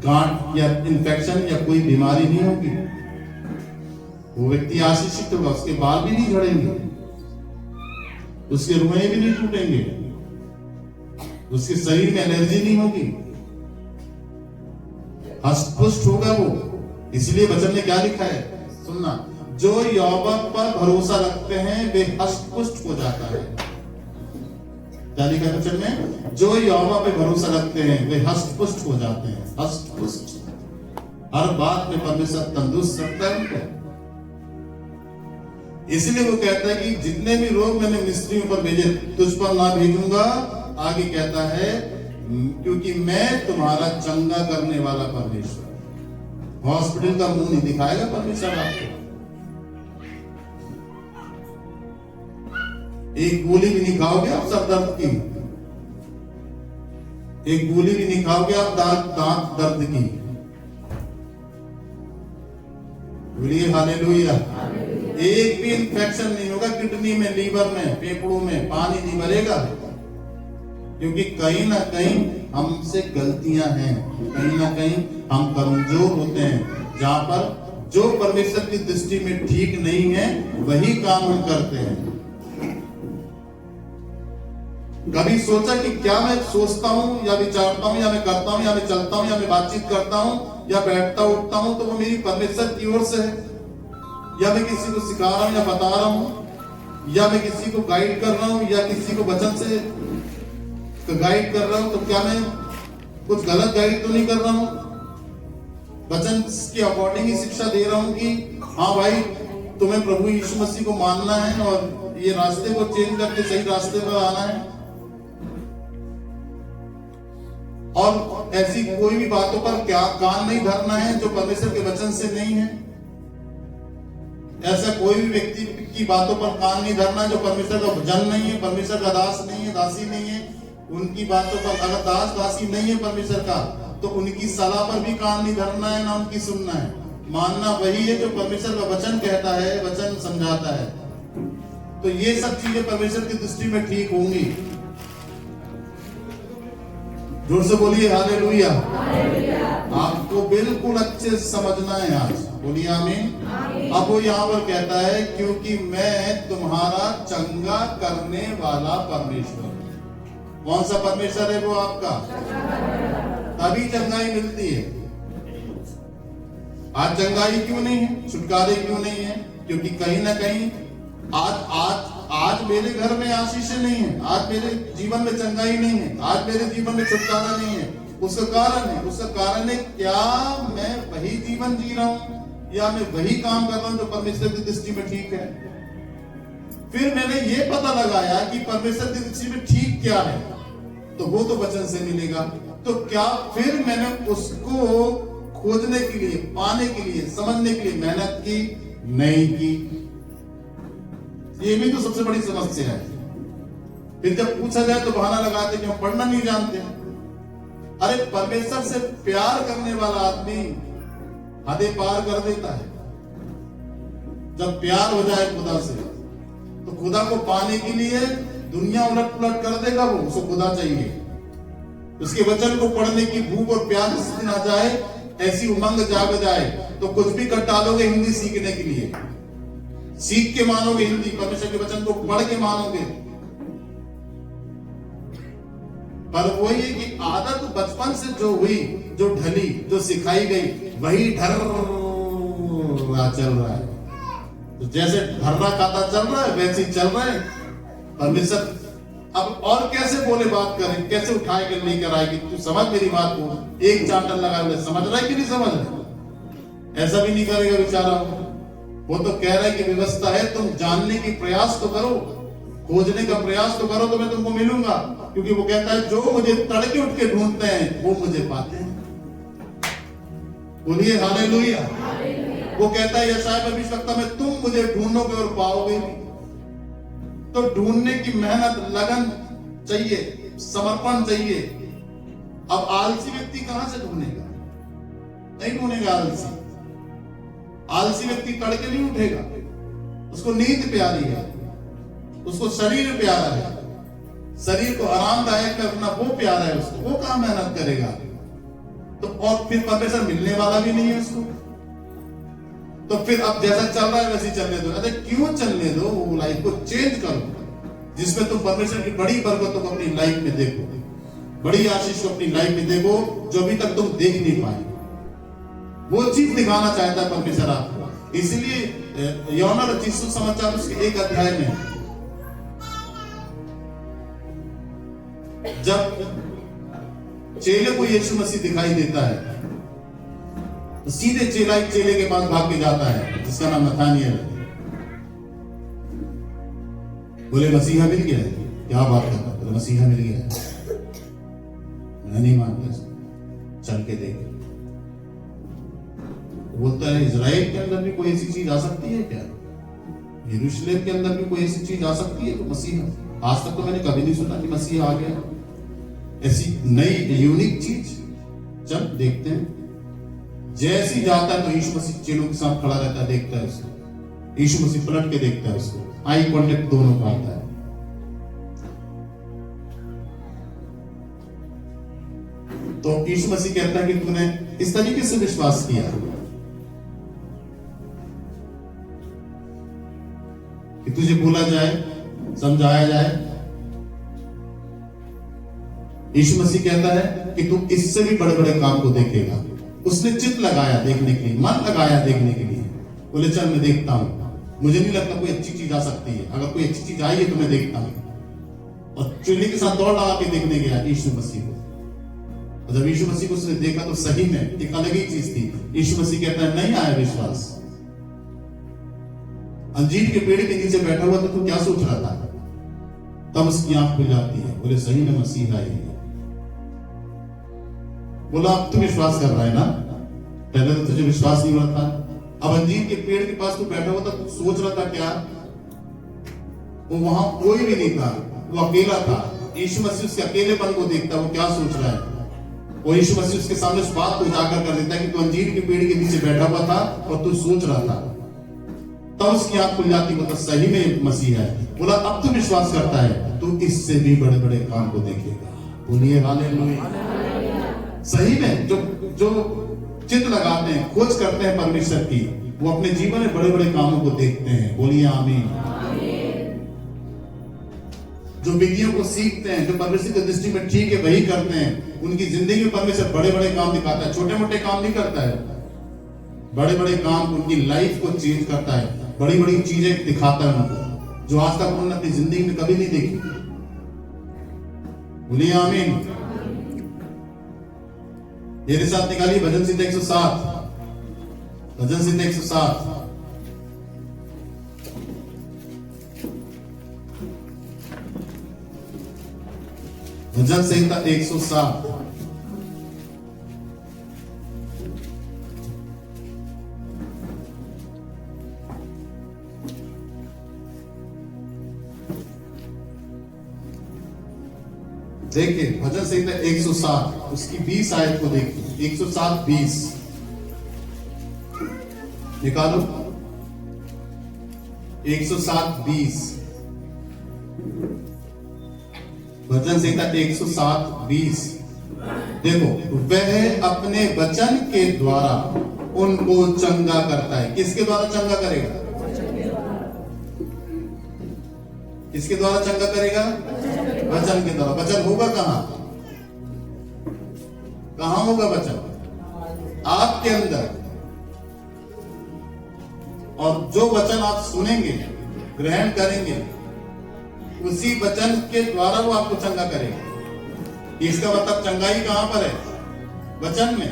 गांठ या इंफेक्शन या कोई बीमारी नहीं होगी। वो व्यक्ति आशीषित होगा, उसके बाल भी नहीं झड़ेंगे, उसके रुएं भी नहीं टूटेंगे, उसके शरीर में एलर्जी नहीं होगी, हष्ट-पुष्ट होगा वो। इसलिए वचन में क्या लिखा है, सुनना, जो यहोवा पर भरोसा रखते हैं वे हष्ट-पुष्ट हो जाता है। क्या लिखा है वचन में, जो यहोवा पे भरोसा रखते हैं वे हष्ट-पुष्ट हो जाते हैं। हष्ट-पुष्ट, हर बात में परमेश्वर तंदुरुस्त रखता है उनको। इसलिए वो कहता है कि जितने भी रोग मैंने मिस्त्रियों पर भेजे तुझ पर ना भेजूंगा। आगे कहता है, क्योंकि मैं तुम्हारा चंगा करने वाला परमेश्वर। हॉस्पिटल का मुंह नहीं दिखाएगा परमेश्वर आपको, एक गोली भी नहीं खाओगे आप सर दर्द की, एक गोली भी नहीं खाओगे आप दांत दर्द की। बोलिए हालेलुया। एक भी इंफेक्शन नहीं होगा किडनी में, लीवर में, फेफड़ों में, पानी नहीं भरेगा, क्योंकि कहीं ना कहीं हमसे गलतियां हैं, कहीं ना कहीं हम कमजोर होते हैं। जहां पर जो परमेश्वर की दृष्टि में ठीक नहीं है वही काम हम करते हैं। कभी सोचा कि क्या मैं सोचता हूं या विचारता हूं या मैं करता हूं या मैं चलता हूं या मैं बातचीत करता हूं या बैठता उठता हूं तो वो मेरी परमेश्वर की ओर से है, या मैं किसी को सिखा रहा हूं या बता रहा हूं, या मैं किसी को गाइड कर रहा हूं या किसी को वचन से गाइड कर रहा हूं, तो क्या मैं कुछ गलत गाइड तो नहीं कर रहा हूं? वचन के अकॉर्डिंग ही शिक्षा दे रहा हूं कि हाँ भाई तुम्हें प्रभु यीशु मसीह को मानना है और ये रास्ते को चेंज करके सही रास्ते पर आना है। और ऐसी कोई भी बातों पर क्या कान नहीं धरना है जो परमेश्वर के वचन से नहीं है। ऐसा कोई भी व्यक्ति की बातों पर कान नहीं धरना जो परमेश्वर का जन नहीं है, परमेश्वर का दास नहीं है, दासी नहीं है। उनकी बातों पर, अगर दास दासी नहीं है परमेश्वर का, तो उनकी सलाह पर भी कान नहीं धरना है, ना उनकी सुनना है। मानना वही है जो परमेश्वर का वचन कहता है, वचन समझाता है। तो ये सब चीजें परमेश्वर की दृष्टि में ठीक होंगी। जोर से बोलिए हालेलुया। आपको बिल्कुल अच्छे से समझना है आज, बोलिए आमीन। अब वो यहाँ पर कहता है, क्योंकि मैं तुम्हारा चंगा करने वाला परमेश्वर। कौन सा परमेश्वर है वो आपका? तभी चंगाई मिलती है। आज चंगाई क्यों नहीं है, छुटकारे क्यों नहीं है? क्योंकि कहीं ना कहीं आज मेरे घर में आशीषें नहीं है, आज मेरे जीवन में चंगाई नहीं है, आज मेरे जीवन में छुटकारा नहीं है। उसका कारण है क्या मैं वही जीवन जी रहा हूं या मैं वही काम कर रहा हूं जो परमेश्वर की दृष्टि में ठीक है। फिर मैंने ये पता लगाया कि परमेश्वर की दृष्टि में ठीक क्या है, तो वो तो वचन से मिलेगा। तो क्या फिर मैंने उसको खोजने के लिए, पाने के लिए, समझने के लिए मेहनत की? नहीं की। ये भी तो सबसे बड़ी समस्या है। फिर जब पूछा जाए तो बहाना लगाते कि हम पढ़ना नहीं जानते। अरे परमेश्वर से प्यार करने वाला आदमी हदें पार कर देता है। जब प्यार हो जाए खुदा से, तो खुदा को पाने के लिए दुनिया उलट पुलट कर देगा। वो उसको खुदा चाहिए। उसके वचन को पढ़ने की भूख और प्यास जिस दिन आ जाए, ऐसी उमंग जाग जाए, तो कुछ भी कर डालोगे हिंदी सीखने के लिए। सीख के मानोगे हिंदी, परमेश्वर के वचन को पढ़ के मानोगे। पर वही है कि आदत बचपन से जो हुई, जो ढली, जो सिखाई गई, वही ढर्रा चल रहा है। तो जैसे ढर्रा खाता चल रहा है वैसे ही चल रहा है। परमेश्वर अब और कैसे बोले बात करें, कैसे उठाए के लेकर आएगी, तू समझ मेरी बात को, एक चांटन लगा ले, समझ रहा है कि नहीं समझ रहा? ऐसा भी नहीं करेगा बेचारा। वो तो कह रहा है कि व्यवस्था है, तुम जानने की प्रयास तो करो, खोजने का प्रयास तो करो, तो मैं तुमको मिलूंगा। क्योंकि वो कहता है जो मुझे तड़के उठ के ढूंढते हैं वो मुझे पाते हैं। बोलिए हालेलुया। वो कहता है यशायाह भविष्यवक्ता में, तुम मुझे ढूंढोगे और पाओगे भी। तो ढूंढने की मेहनत, लगन चाहिए, समर्पण चाहिए। अब आलसी व्यक्ति कहां से ढूंढेगा? नहीं ढूंढेगा आलसी। आलसी व्यक्ति तड़के नहीं उठेगा, उसको नींद प्यारी है, उसको शरीर प्यारा है, शरीर को आरामदायक करना वो प्यारा है उसको, वो कहां मेहनत करेगा? तो और फिर परमेश्वर मिलने वाला भी नहीं है उसको। तो फिर अब जैसा चल रहा है वैसे चलने दो। अरे क्यों चलने दो? वो लाइफ को चेंज करो, जिसमें तुम परमेश्वर की बड़ी बरकतों को अपनी लाइफ में देखो, बड़ी आशीष को अपनी लाइफ में देखो, जो अभी तक तुम देख नहीं पाए। वो चीज दिखाना चाहता है परमेश्वर आपको। इसलिए यूहन्ना रचित सुसमाचार उसके 1 अध्याय में जब चेले को यीशु मसीह दिखाई देता है, तो सीधे चेला एक चेले के पास भाग के जाता है जिसका नाम नथानिएल है। बोले मसीहा मिल गया है। क्या बात कर रहा है? बोले मसीहा मिल गया है। मैं नहीं मानता, चल के देख। बोलता है इजराइल के अंदर भी कोई ऐसी चीज आ सकती है क्या? यरूशलेम के अंदर भी कोई ऐसी चीज आ सकती है? तो मसीहा, आज तक तो मैंने कभी नहीं सुना कि मसीहा आ गया, ऐसी नई यूनिक चीज। चल देखते हैं। जैसे ही जाता है तो यीशु मसीह चेलों के साथ खड़ा रहता है, देखता है उसको। यीशु मसीह पलट के देखता है उसको, आई कांटेक्ट दोनों का आता है। तो यीशु मसीह कहता है कि तूने इस तरीके से विश्वास किया कि तुझे बोला जाए, समझाया जाए। यीशु मसीह कहता है कि तू इससे भी बड़े बड़े काम को देखेगा। उसने चित्त लगाया देखने के लिए, मन लगाया देखने के लिए। बोले चल मैं देखता हूं, मुझे नहीं लगता कोई अच्छी चीज आ सकती है, अगर कोई अच्छी चीज आई है तो मैं देखता हूं। और चुल्ली के साथ दौड़ लगा के देखने गया यीशु मसीह को। और जब यीशु मसीह को उसने देखा तो सही में एक अलग ही चीज थी। यीशु मसीह कहता है नहीं आया विश्वास। अंजीर के पेड़ के नीचे बैठा हुआ तो तू क्या सोच रहा था? तब उसकी आंख खुल जाती है। बोले सही में मसीहा आई है। बोला अब तू विश्वास कर रहा है ना, पहले तो तुझे विश्वास नहीं हुआ था। अब अंजीर के पेड़ के पास तू बैठा हुआ था, तू सोच रहा था क्या? वो वहां कोई भी नहीं था, वो अकेला था। यीशु मसीह उसके अकेलेपन को देखता, वो क्या सोच रहा है। और यीशु मसीह उसके सामने उस बात को उजागर कर देता है कि तू अंजीर के पेड़ के नीचे बैठा हुआ था और तू सोच रहा था। तब उसकी आंख खुल जाती, मतलब सही में मसीह है। बोला अब तू विश्वास करता है, तू इससे भी बड़े बड़े काम को देखेगा। बोलिए हालेलुया। सही में जो चित्त लगाते हैं, खोज करते हैं परमेश्वर की, वो अपने जीवन में बड़े बड़े कामों को देखते हैं। बोलिए आमीन। जो विधियों को सीखते हैं, जो परमेश्वर की दृष्टि में ठीक है वही करते हैं, उनकी जिंदगी में परमेश्वर बड़े बड़े काम दिखाता है, छोटे मोटे काम नहीं करता है। बड़े बड़े काम उनकी लाइफ को चेंज करता है, बड़ी बड़ी चीजें दिखाता है उनको, जो आज तक उन्होंने अपनी जिंदगी में कभी नहीं देखी। बोलिए आमीन। मेरे साथ निकालिए भजन संहिता 107। भजन संहिता 107। भजन संहिता 107। देखिए भजन संहिता 107 उसकी 20 आयत को देखिए। 107:20 निकालो। 107:20 भजन संहिता 107:20 देखो, वह अपने वचन के द्वारा उनको चंगा करता है। किसके द्वारा चंगा करेगा? किसके द्वारा चंगा करेगा? वचन के द्वारा। वचन होगा कहां? कहां होगा वचन? आपके अंदर। और जो वचन आप सुनेंगे, ग्रहण करेंगे, उसी वचन के द्वारा वो आपको चंगा करेगा। इसका मतलब चंगाई कहां पर है? वचन में।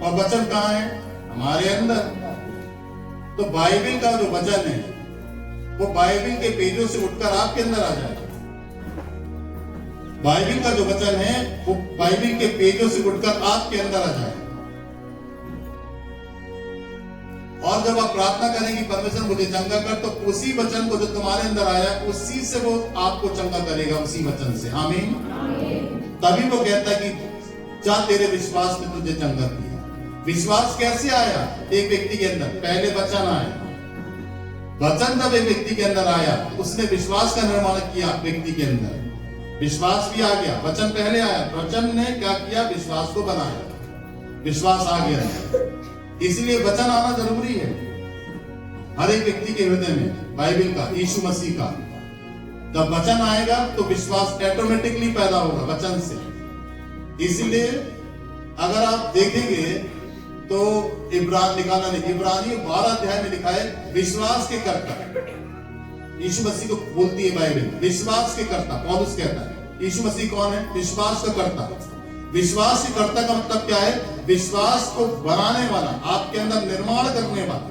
और वचन कहां है? हमारे अंदर। तो बाइबल का जो वचन है वो बाइबल के पेजों से उठकर आपके अंदर आ जाएगा। बाइबल का जो वचन है वो बाइबल के पेजों से उठकर आपके अंदर आ जाएगा। और जब आप प्रार्थना करेंगे परमेश्वर मुझे चंगा कर, तो उसी वचन को जो तुम्हारे अंदर आया उसी से वो आपको चंगा करेगा, उसी वचन से। आमीन। तभी वो कहता है कि जा तेरे विश्वास ने तुझे चंगा किया। विश्वास कैसे आया? एक व्यक्ति के अंदर पहले वचन आया। वचन जब एक व्यक्ति के अंदर आया, उसने विश्वास का निर्माण किया व्यक्ति के अंदर, विश्वास भी आ गया। वचन पहले आया, वचन ने क्या किया? विश्वास को बनाया, विश्वास आ गया। इसलिए वचन आना जरूरी है हर एक व्यक्ति के हृदय में, बाइबल का, यीशु मसीह का। जब वचन आएगा तो विश्वास ऑटोमेटिकली पैदा होगा वचन से। इसलिए अगर आप देखेंगे तो इब्रानी 12 अध्याय में लिखा है विश्वास के कर्ता। यीशु मसीह को बोलती है बाइबल, विश्वास के कर्ता। पौलुस कहता है यीशु मसीह कौन है? विश्वास का कर्ता। विश्वास के कर्ता का मतलब क्या है? विश्वास को बनाने वाला, आपके अंदर निर्माण करने वाला।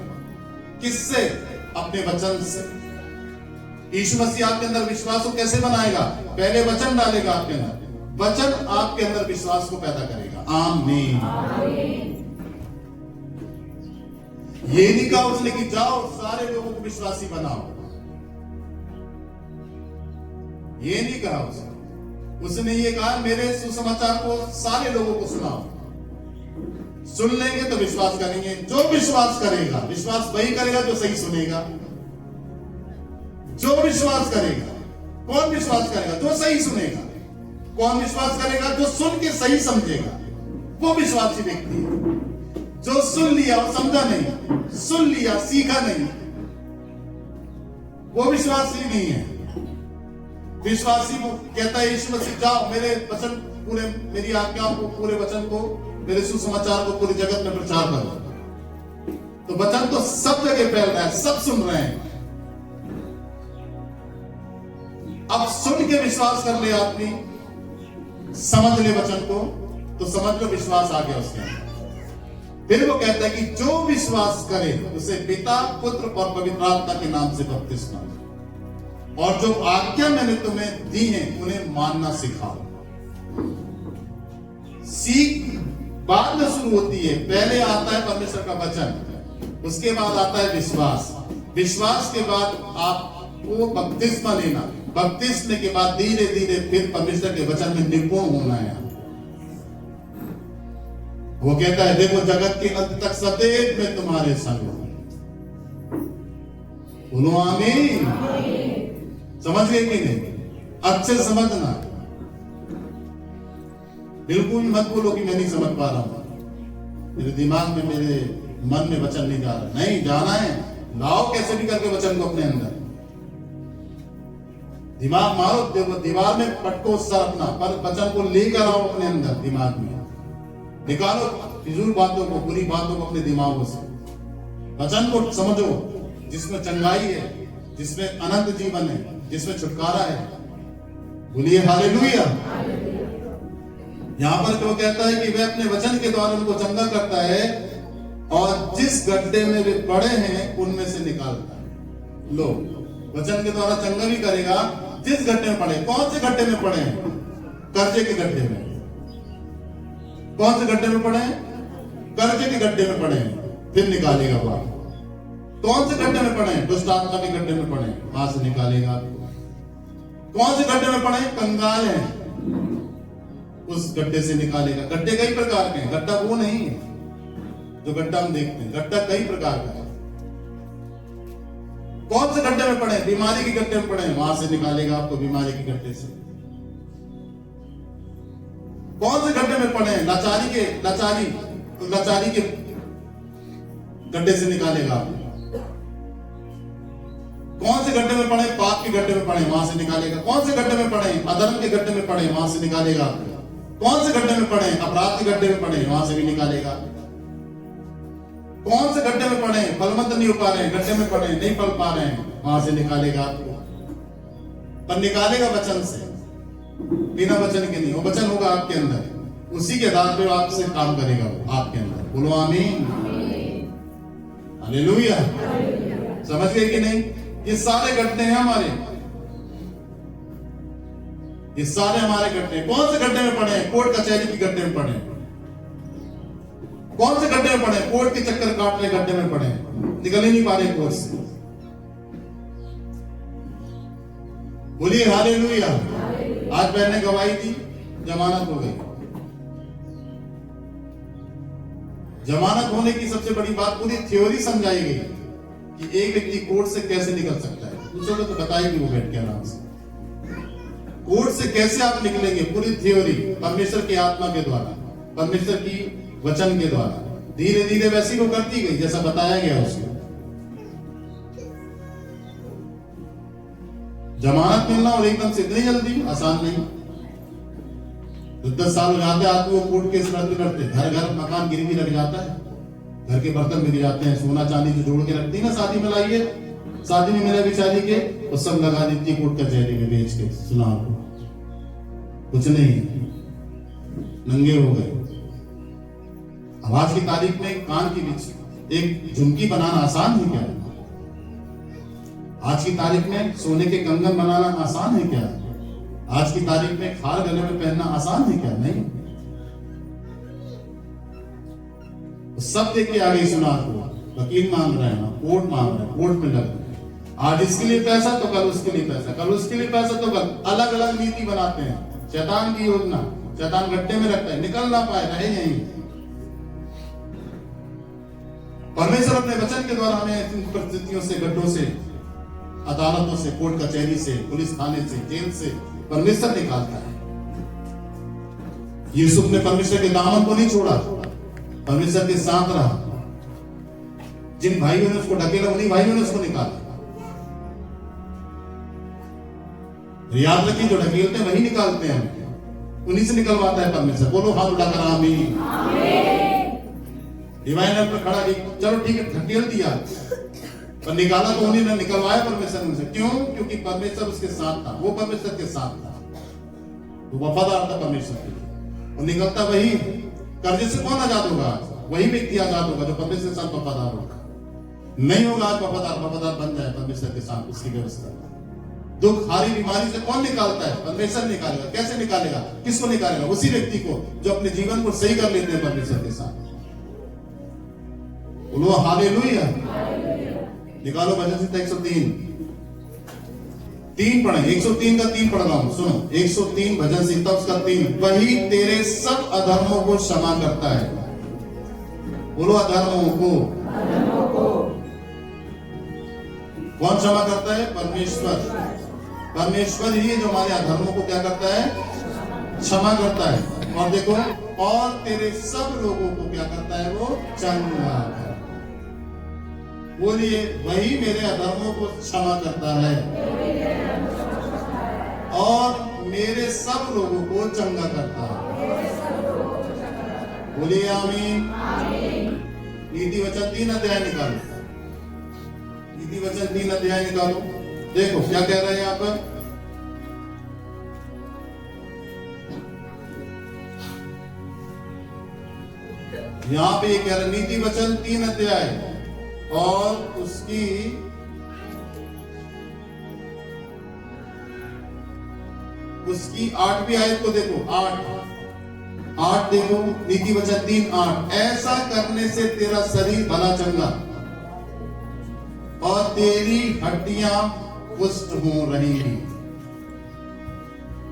किससे? अपने वचन से। यीशु मसीह आपके अंदर विश्वास को कैसे बनाएगा? पहले वचन डालेगा आपके अंदर, वचन आपके अंदर विश्वास को पैदा करेगा। आमीन। ये नहीं कहा उसने कि जाओ सारे लोगों को विश्वासी बनाओ, ये नहीं कहा उसने ये कहा मेरे सुसमाचार को सारे लोगों को सुनाओ। सुन लेंगे तो विश्वास करेंगे। जो विश्वास करेगा, विश्वास वही करेगा जो सही सुनेगा। जो विश्वास करेगा, कौन विश्वास करेगा? जो सही सुनेगा। कौन विश्वास करेगा? जो सुन के सही समझेगा, वो विश्वासी व्यक्ति है। जो सुन लिया और समझा नहीं, सुन लिया सीखा नहीं, वो विश्वासी नहीं है। विश्वासी को कहता है यीशु मसीह जाओ मेरे वचन पूरे, मेरी आज्ञाओं को, पूरे वचन को, मेरे सुसमाचार को पूरी जगत में प्रचार करो। तो वचन तो सब जगह फैल रहा है, सब सुन रहे हैं। अब सुन के विश्वास कर ले आदमी, समझ ले वचन को, तो समझ लो विश्वास आ गया उसके अंदर। फिर वो कहता है कि जो विश्वास करे उसे पिता, पुत्र और पवित्र आत्मा के नाम से बपतिस्मा, और जो आज्ञा मैंने तुम्हें दी है उन्हें मानना सिखाओ। सीख बाद में शुरू होती है। पहले आता है परमेश्वर का वचन, उसके बाद आता है विश्वास। विश्वास के बाद आपको बपतिस्मा लेना, बपतिस्मे के बाद धीरे धीरे फिर परमेश्वर के वचन में निपुण होना है। वो कहता है देखो जगत के अंत तक सदैव मैं तुम्हारे संग हूं। बोलो आमीन। समझ गए कि नहीं? अच्छे समझना, बिल्कुल मत बोलो कि मैं नहीं समझ पा रहा हूं, मेरे दिमाग में, मेरे मन में वचन नहीं जा रहा। नहीं, जाना है। लाओ कैसे भी करके वचन को अपने अंदर, दिमाग मारो, देखो दीवार में पटको सर अपना, पर वचन को लेकर आओ अपने अंदर, दिमाग में निकालो फिजूल बातों को, बुरी बातों को अपने दिमागों से। वचन को समझो जिसमें चंगाई है, जिसमें अनंत जीवन है, जिसमें छुटकारा है। बोलिए हालेलुया। यहां पर क्यों कहता है कि वह अपने वचन के द्वारा उनको चंगा करता है और जिस गड्ढे में वे पड़े हैं उनमें से निकालता है। लो, वचन के द्वारा चंगा भी करेगा जिस गड्ढे में पड़े। कौन से गड्ढे में पड़े हैं? कर्जे के गड्ढे में। कौन से गड्ढे में पड़े हैं? कर्जे के गड्ढे में पड़े हैं, फिर निकालेगा वो। कौन से गड्ढे में पड़े हैं? दुष्ट आत्मा के गड्ढे में पड़े हैं, वहां से निकालेगा। कौन से गड्ढे में पड़े हैं? कंगाल हैं, उस गड्ढे से निकालेगा। गड्ढे कई प्रकार के हैं, गड्ढा वो नहीं है जो गड्ढा हम देखते हैं, गड्ढा कई प्रकार का है। कौन से गड्ढे में पड़े? बीमारी के गड्ढे में पड़े, वहां से निकालेगा आपको बीमारी के गड्ढे से। कौन से गड्ढे में पड़े? लाचारी के गड्ढे से निकालेगा आपको। कौन से गड्ढे में पड़े? पाप के गड्ढे में पड़े, वहां से निकालेगा। कौन से गड्ढे में पड़े? अधर्म के गड्ढे में पड़े, वहां से निकालेगा आपको। कौन से गड्ढे में पड़े? अपराध के गड्ढे में पड़े, वहां से भी निकालेगा। कौन से गड्ढे में पड़े? फलवंत नहीं हो पा रहे हैं, गड्ढे में पड़े, नहीं फल पा रहे हैं, वहां से निकालेगा आपको। पर निकालेगा वचन से, बिना वचन के नहीं। वो वचन होगा आपके अंदर, उसी के आधार पे आपसे काम करेगा वो आपके अंदर। बोलो आमीन, हालेलुया। समझ गए कि नहीं? ये सारे गड्ढे हैं हमारे, ये सारे हमारे गड्ढे। कौन से गड्ढे में पड़े हैं? कोर्ट कचहरी के गड्ढे में पड़े हैं। कौन से गड्ढे में पड़े हैं? कोर्ट के चक्कर काट रहे गड्ढे में पड़े हैं, निकल ही नहीं पा रहे कोर्ट से। बोलिए हालेलुया। आज बहन ने गवाही दी, जमानत हो गई। जमानत होने की सबसे बड़ी बात, पूरी थ्योरी समझाई गई कि एक व्यक्ति कोर्ट से कैसे निकल सकता है। दूसरों को तो बताएगी वो बैठ के आराम से, कोर्ट से कैसे आप निकलेंगे। पूरी थ्योरी परमेश्वर की आत्मा के द्वारा, परमेश्वर की वचन के द्वारा धीरे धीरे वैसी वो करती गई जैसा बताया गया उसको। जमानत मिलना और एकदम से इतनी जल्दी आसान नहीं। 10 साल हो जाते आदमी वो कोर्ट केस लड़ते, घर घर मकान गिरवी लग जाता है, घर के बर्तन गिर जाते हैं, सोना चांदी जो जोड़ के रखती है ना शादी में लाइए, शादी में मिला बेचारी के, वो सब लगा देती है कोर्ट कचहरी में बेच के। सुना आपको कुछ नहीं, नंगे हो गए। अब आज की तारीख में कान की बीच एक झुमकी बनाना आसान है क्या? आज की तारीख में सोने के कंगन बनाना आसान है क्या? आज की तारीख में खार गले में पहनना आसान है क्या? नहीं। सब देख के आ गई सुनार को, वकील मांग रहे हैं, कोर्ट मांग रहे हैं, कोर्ट में लग रहे हैं। आज इसके लिए पैसा तो कल उसके लिए पैसा, कल उसके लिए पैसा तो कल, अलग अलग नीति बनाते हैं। शैतान की योजना, शैतान गड्ढे में रखता है, निकल ना पाए, रहे यहीं। परमेश्वर अपने वचन के द्वारा हमें इन परिस्थितियों से, गड्ढों से, अदालतों से, कोर्ट कचहरी से, पुलिस थाने से, जेल से परमेश्वर निकालता है। यूसुफ ने परमेश्वर के दामन को नहीं छोड़ा, परमेश्वर के साथ रहा। जिन भाइयों ने उसको ढकेला उन्हीं भाइयों ने उसको निकाला। याद रखिए, जो ढकेलते हैं वही निकालते हैं, उन्हीं से निकलवाता है परमेश्वर। बोलो हाथ आमीन। डिवाइन पर खड़ा, चलो ठीक है, ढकेल दिया पर निकाला तो उन्हीं ने, निकलवाया परमेश्वर ने। क्यों? क्योंकि परमेश्वर उसके साथ था, वो परमेश्वर के साथ था, वो वफादार था परमेश्वर के लिए। और निकलता वही। कर्जे से कौन आजाद होगा? वही व्यक्ति आजाद होगा जो परमेश्वर के साथ वफादार होगा। नहीं होगा आज वफादार बन जाए परमेश्वर के साथ, उसकी व्यवस्था। दुख, हारी, बीमारी से कौन निकालता है? परमेश्वर निकालेगा। कैसे निकालेगा? किसको निकालेगा? उसी व्यक्ति को जो अपने जीवन को सही कर लेते हैं परमेश्वर के साथ। बोलो हालेलुया। निकालो भजन संहिता 103 3 पढ़े। 103 का 3 पढ़ रहा हूं, सुनो। 103 भजन संहिता उसका 3। वही तेरे सब अधर्मों को क्षमा करता है। बोलो अधर्मों को। कौन क्षमा करता है? परमेश्वर। परमेश्वर ही है जो हमारे अधर्मों को क्या करता है? क्षमा करता है। और देखो, और तेरे सब लोगों को क्या करता है? वो चंगा करता है। बोलिए, वही मेरे अधर्मों को क्षमा करता है और मेरे सब लोगों को चंगा करता है। बोलिए आमीन। नीति वचन 3 अध्याय निकालो। नीति वचन 3 अध्याय निकालो। देखो क्या कह रहे हैं यहाँ पर। यहाँ पे ये कह रहे, नीति वचन 3 अध्याय और उसकी 8वीं आयत को देखो। 8 देखो, नीति वचन 3:8। ऐसा करने से तेरा शरीर भला चंगा और तेरी हड्डियां पुष्ट हो रहेंगी।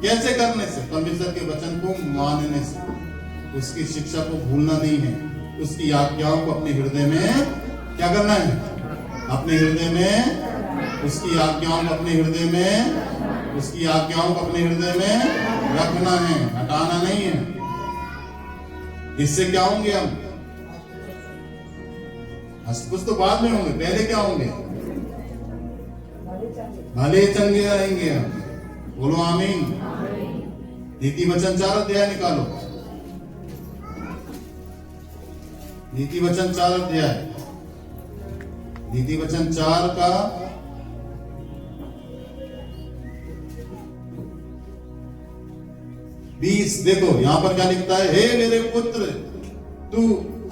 कैसे करने से? परमेश्वर के वचन को मानने से। उसकी शिक्षा को भूलना नहीं है, उसकी आज्ञाओं को अपने हृदय में क्या करना है? अपने हृदय में, उसकी आज्ञाओं को अपने हृदय में, उसकी आज्ञाओं को अपने हृदय में रखना है, हटाना नहीं है। इससे क्या होंगे हम? कुछ तो बाद में होंगे, पहले क्या होंगे? भले चंगे रहेंगे हम। बोलो आमीन। नीति वचन 4 अध्याय निकालो। नीति वचन 4 अध्याय, नीति वचन 4 का 20 देखो यहाँ पर क्या लिखता है, हे मेरे पुत्र तू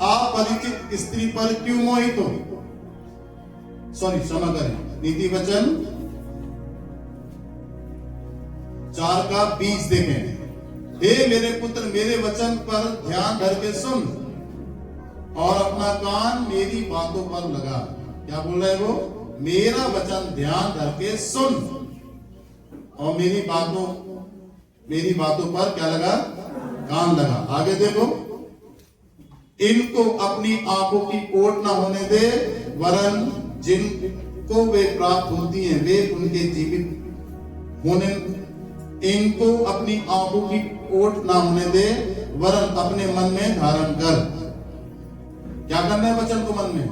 अपरिचित स्त्री पर क्यों मोहित हो। सॉरी क्षमा करें, नीति वचन 4:20 देखें। हे मेरे पुत्र मेरे वचन पर ध्यान धर के सुन और अपना कान मेरी बातों पर लगा। क्या बोल रहा है वो, मेरा वचन ध्यान धर के सुन और मेरी बातों पर क्या लगा, कान लगा। आगे देखो, इनको अपनी आंखों की ओट ना होने दे, वरन जिनको वे प्राप्त होती हैं वे उनके जीवित होने। इनको अपनी आंखों की ओट ना होने दे, वरन अपने मन में धारण कर। क्या करना है वचन को मन में,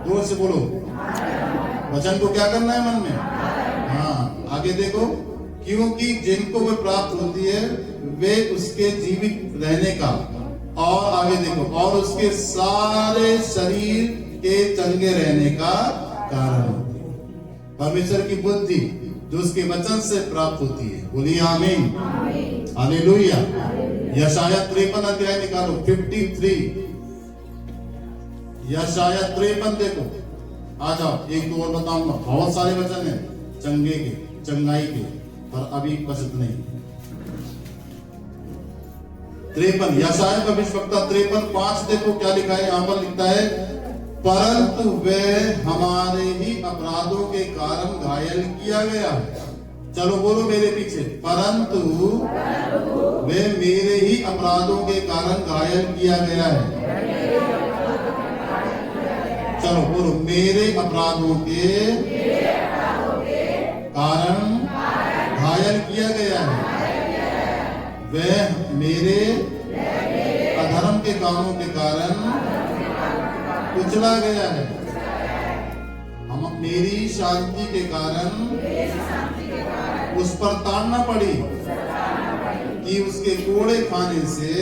जोर से बोलो, वचन को क्या करना है मन में। हाँ आगे देखो, क्योंकि जिनको वे प्राप्त होती है वे उसके जीवित रहने का, और आगे देखो, और उसके सारे शरीर के चंगे रहने का कारण होती है। परमेश्वर की बुद्धि जो उसके वचन से प्राप्त होती है। बोलिए आमीन, हालेलुया। यशाया 53 अध्याय निकालो, 53। यशाया 53 देखो, आ जाओ, एक दो और बताऊंगा। बहुत सारे वचन है चंगे के, चंगाई के, पर अभी बचत नहीं। 53 यशाया का भविष्यवक्ता 53:5 देखो क्या लिखा है। यहाँ पर लिखता है, परंतु वे हमारे ही अपराधों के कारण घायल किया गया है। चलो बोलो मेरे पीछे, परंतु वे मेरे ही अपराधों के कारण घायल किया गया है। चलो बोलो, मेरे अपराधों के कारण घायल किया गया है, वह मेरे अधर्म के कामों के कारण कुचला गया है। हम मेरी शांति के कारण उस पर ताड़ना पड़ी कि उसके कोड़े खाने से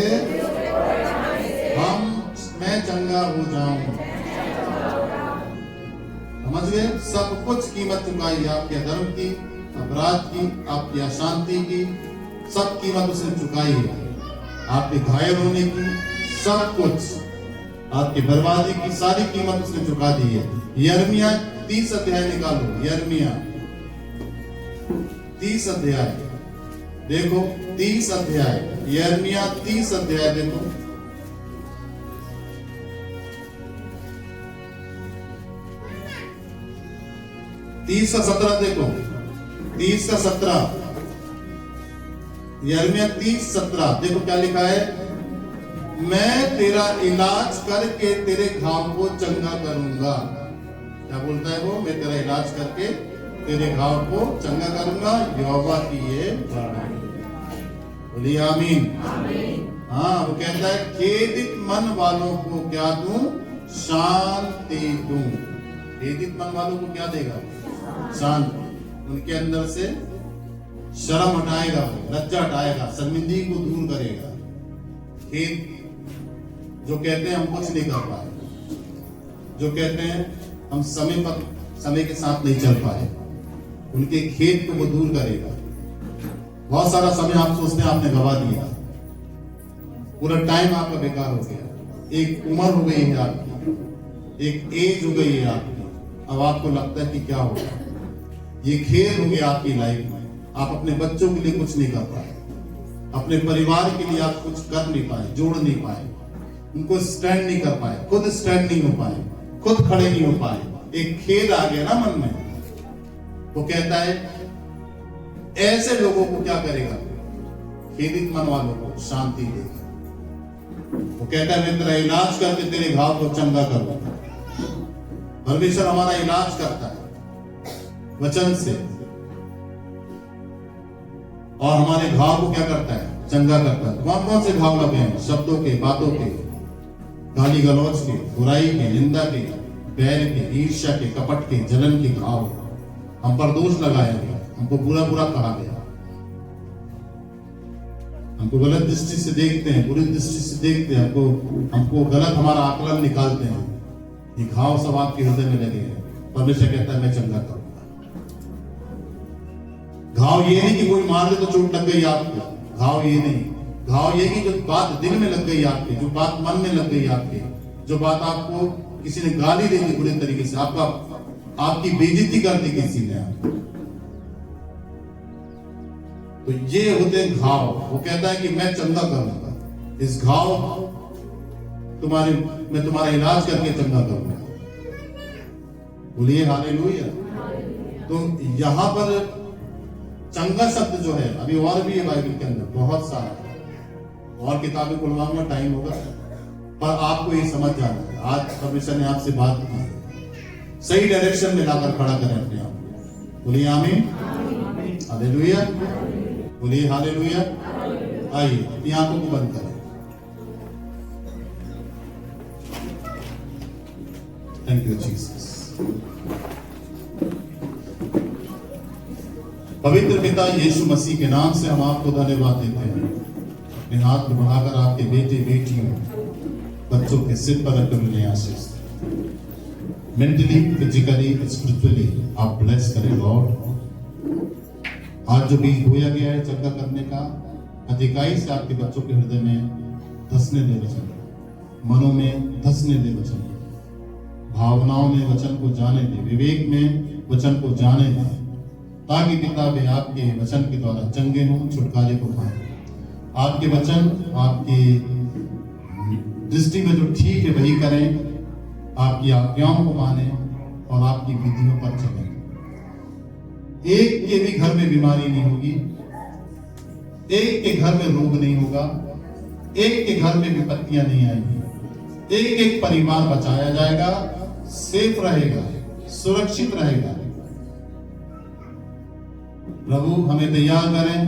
मैं चंगा हो जाऊं। समझ गए, सब कुछ कीमत चुकाई, आपके अधर्म की, अपराध की, आपकी अशांति की, सब कीमत उसने चुकाई है। आपके घायल होने की, सब कुछ आपकी बर्बादी की सारी कीमत उसने चुका दी है। यिर्मयाह 30 अध्याय निकालो, यिर्मयाह 30 अध्याय देखो, 30 अध्याय, यिर्मयाह 30 अध्याय देखो। तीस का 17 देखो, 30 का 17, यिर्मयाह 30:17 देखो क्या लिखा है, मैं तेरा इलाज करके तेरे घाव को चंगा करूंगा। क्या बोलता है वो, मैं तेरा इलाज करके तेरे घाव को चंगा करूंगा, यहोवा की ये वाणी। बोलिए आमीन। हाँ वो कहता है, खेदित मन वालों को क्या दूं, शांति दूं। खेदित मन वालों को क्या देगा, शांति। उनके अंदर से शर्म हटाएगा, लज्जा हटाएगा, शर्मिंदगी को दूर करेगा। खेद जो कहते हैं हम कुछ नहीं कर पाए, जो कहते हैं हम समय के साथ नहीं चल पाए, उनके खेद को वो दूर करेगा। बहुत सारा समय आप सोचते हैं आपने गवा दिया, पूरा टाइम आपका बेकार हो गया, एक उम्र हो गई है आपकी, एक एज हो गई है आपकी, अब आपको लगता है कि क्या होगा। ये खेद हो गया आपकी लाइफ में, आप अपने बच्चों के लिए कुछ नहीं कर पाए, अपने परिवार के लिए आप कुछ कर नहीं पाए, जोड़ नहीं पाए, उनको स्टैंड नहीं कर पाए, खुद स्टैंड नहीं हो पाए, खुद खड़े नहीं हो पाए। एक खेद आ गया ना मन में। वो कहता है ऐसे लोगों को क्या करेगा, खेदित मन वालों को शांति देगा। वो कहता है मैं तेरा इलाज करके तेरे घाव को चंगा करूंगा। परमेश्वर हमारा इलाज करता है वचन से, और हमारे घाव को क्या करता है, चंगा करता है। कौन कौन से घाव लगे हैं, शब्दों के, बातों के, गाली गलौज के, बुराई के, निंदा के, बैर के, ईर्ष्या के, कपट के, जलन के घाव हम पर दोष लगाया गया, हमको बुरा बुरा कहा गया, हमको गलत दृष्टि से देखते हैं, बुरी दृष्टि से देखते हैं, हमको गलत हमारा आकलन निकालते हैं। ये घाव सब आपके हृदय में लगे हैं। परमेश्वर कहता है मैं चंगा करूंगा। घाव ये नहीं कि कोई मार दे तो चोट लग गई आपको, घाव ये नहीं, घाव ये कि जो बात दिल में लग गई आपके, जो बात मन में लग गई आपके, जो बात आपको किसी ने गाली दे दी बुरे तरीके से, आपकी बेइज्जती कर दी किसी ने, तो ये होते हैं घाव। वो कहता है कि मैं चंगा करूंगा, इस घाव मैं तुम्हारा इलाज करके चंगा करूंगा। बोलिए हालेलुया। तो यहां पर चंगा शब्द जो है, अभी और भी है बाइबल के अंदर बहुत सारा, और किताबें खुलवाऊंगा, टाइम होगा, पर आपको ये समझ जाना है। आज परमेश्वर ने आपसे बात की है, सही डायरेक्शन में लाकर खड़ा करें अपने आप को। बोलिए आमीन, हालेलुया, बोलिए हालेलुया। आइए अपनी आंखों को बंद करें। Thank you Jesus. पवित्र पिता यीशु मसीह के नाम से हम आपको धन्यवाद देते हैं। अपने हाथ में बढ़ाकर आपके बेटे बेटियों बच्चों के सिर पर रखकर उन्हें आशीष मेंटली, फिजिकली, स्पिरिचुअली आप ब्लेस करें लॉर्ड। आज जो बीज बोया गया है चंगा करने का, अधिकाई से आपके बच्चों के हृदय में धसने दे वचन, मनों में धसने दे वचन, भावनाओं में वचन को जाने दे, विवेक में वचन को जाने दे, ताकि पिता वे आपके वचन के द्वारा चंगे हों, छुटकारे को पाएं। आपके वचन आपकी दृष्टि में जो ठीक है वही करें, आपकी आज्ञाओं को माने और आपकी विधियों पर चलें। एक के भी घर में बीमारी नहीं होगी, एक के घर में रोग नहीं होगा, एक के घर में विपत्तियां नहीं आएंगी, एक एक परिवार बचाया जाएगा, सेफ रहेगा, सुरक्षित रहेगा। प्रभु हमें तैयार करें।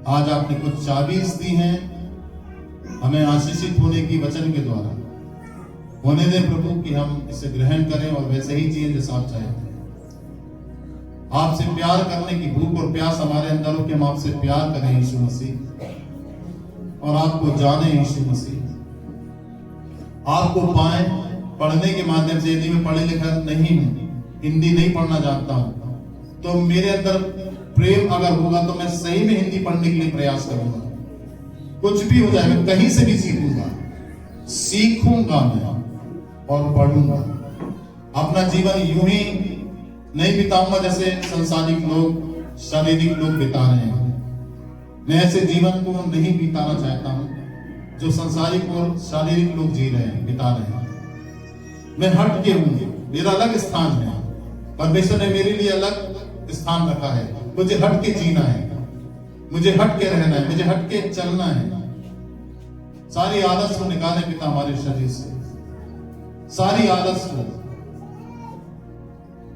आज आपने कुछ चाबीज दी हैं, हमें आशीषित होने की वचन के द्वारा होने दें प्रभु, कि हम इसे ग्रहण करें और वैसे ही जिए जैसा आप चाहते हैं। आपसे प्यार करने की भूख और प्यास हमारे अंदर हो कि हम आपसे प्यार करें यीशु मसीह, और आपको जाने यीशु मसीह, आपको पाएं। पढ़ने के माध्यम से, यदि मैं पढ़े लिखा नहीं हूं, हिंदी नहीं पढ़ना जानता हूं, तो मेरे अंदर प्रेम अगर होगा तो मैं सही में हिंदी पढ़ने के लिए प्रयास करूंगा। कुछ भी हो जाए मैं कहीं से भी सीखूंगा मैं और पढ़ूंगा। अपना जीवन यूं ही नहीं बिताऊंगा जैसे संसारिक लोग, शारीरिक लोग बिता रहे हैं। मैं ऐसे जीवन को नहीं बिताना चाहता हूं जो संसारिक और शारीरिक लोग जी रहे हैं, बिता रहे हैं। मैं हट के हूं, मेरा अलग स्थान है। परमेश्वर ने मेरे लिए अलग स्थान रखा है। मुझे हट के जीना है, मुझे हट के रहना है, मुझे हट के चलना है। सारी आदत को निकाले पिता हमारे शरीर से, सारी आदत को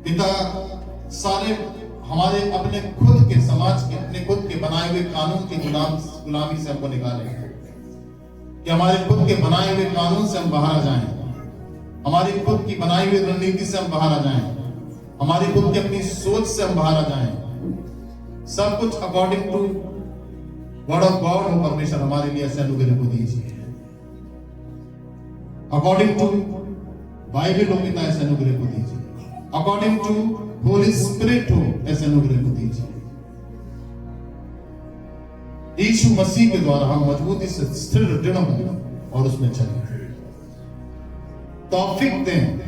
पिता, सारे हमारे अपने खुद के समाज के, अपने खुद के बनाए हुए कानून की गुलामी से हमको निकाले, कि हमारे खुद के बनाए हुए कानून से हम बाहर आ जाएं, हमारी खुद की बनाई हुई रणनीति से हम बाहर आ जाएं, हमारी खुद की अपनी सोच से हम बाहर आ जाएं। सब कुछ according to word of God हो। परमेश्वर हमारे लिए ऐसे अनुग्रह को दीजिए, अकॉर्डिंग टू बाइबल हो पिता ऐसे अनुग्रह को दीजिए, अकॉर्डिंग टू होली स्पिरिट हो ऐसे अनुग्रह को दीजिए। यीशु मसीह के द्वारा हम मजबूती से स्थिर दृढ़ हों और उसमें चलें। तौफीक दें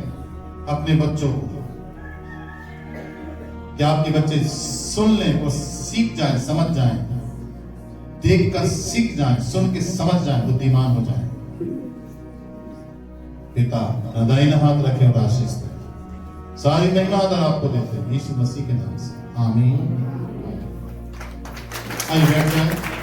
अपने बच्चों को, कि आपके बच्चे सुन लें और सीख जाएं, समझ जाएं, देखकर सीख जाएं, सुन के समझ जाएं, बुद्धिमान हो जाएं। पिता दाहिना हाथ रखें और आशीष दें। सारी महिमा आदर आपको देते हैं यीशु मसीह के नाम से, आमीन। आइए बैठ जाएं।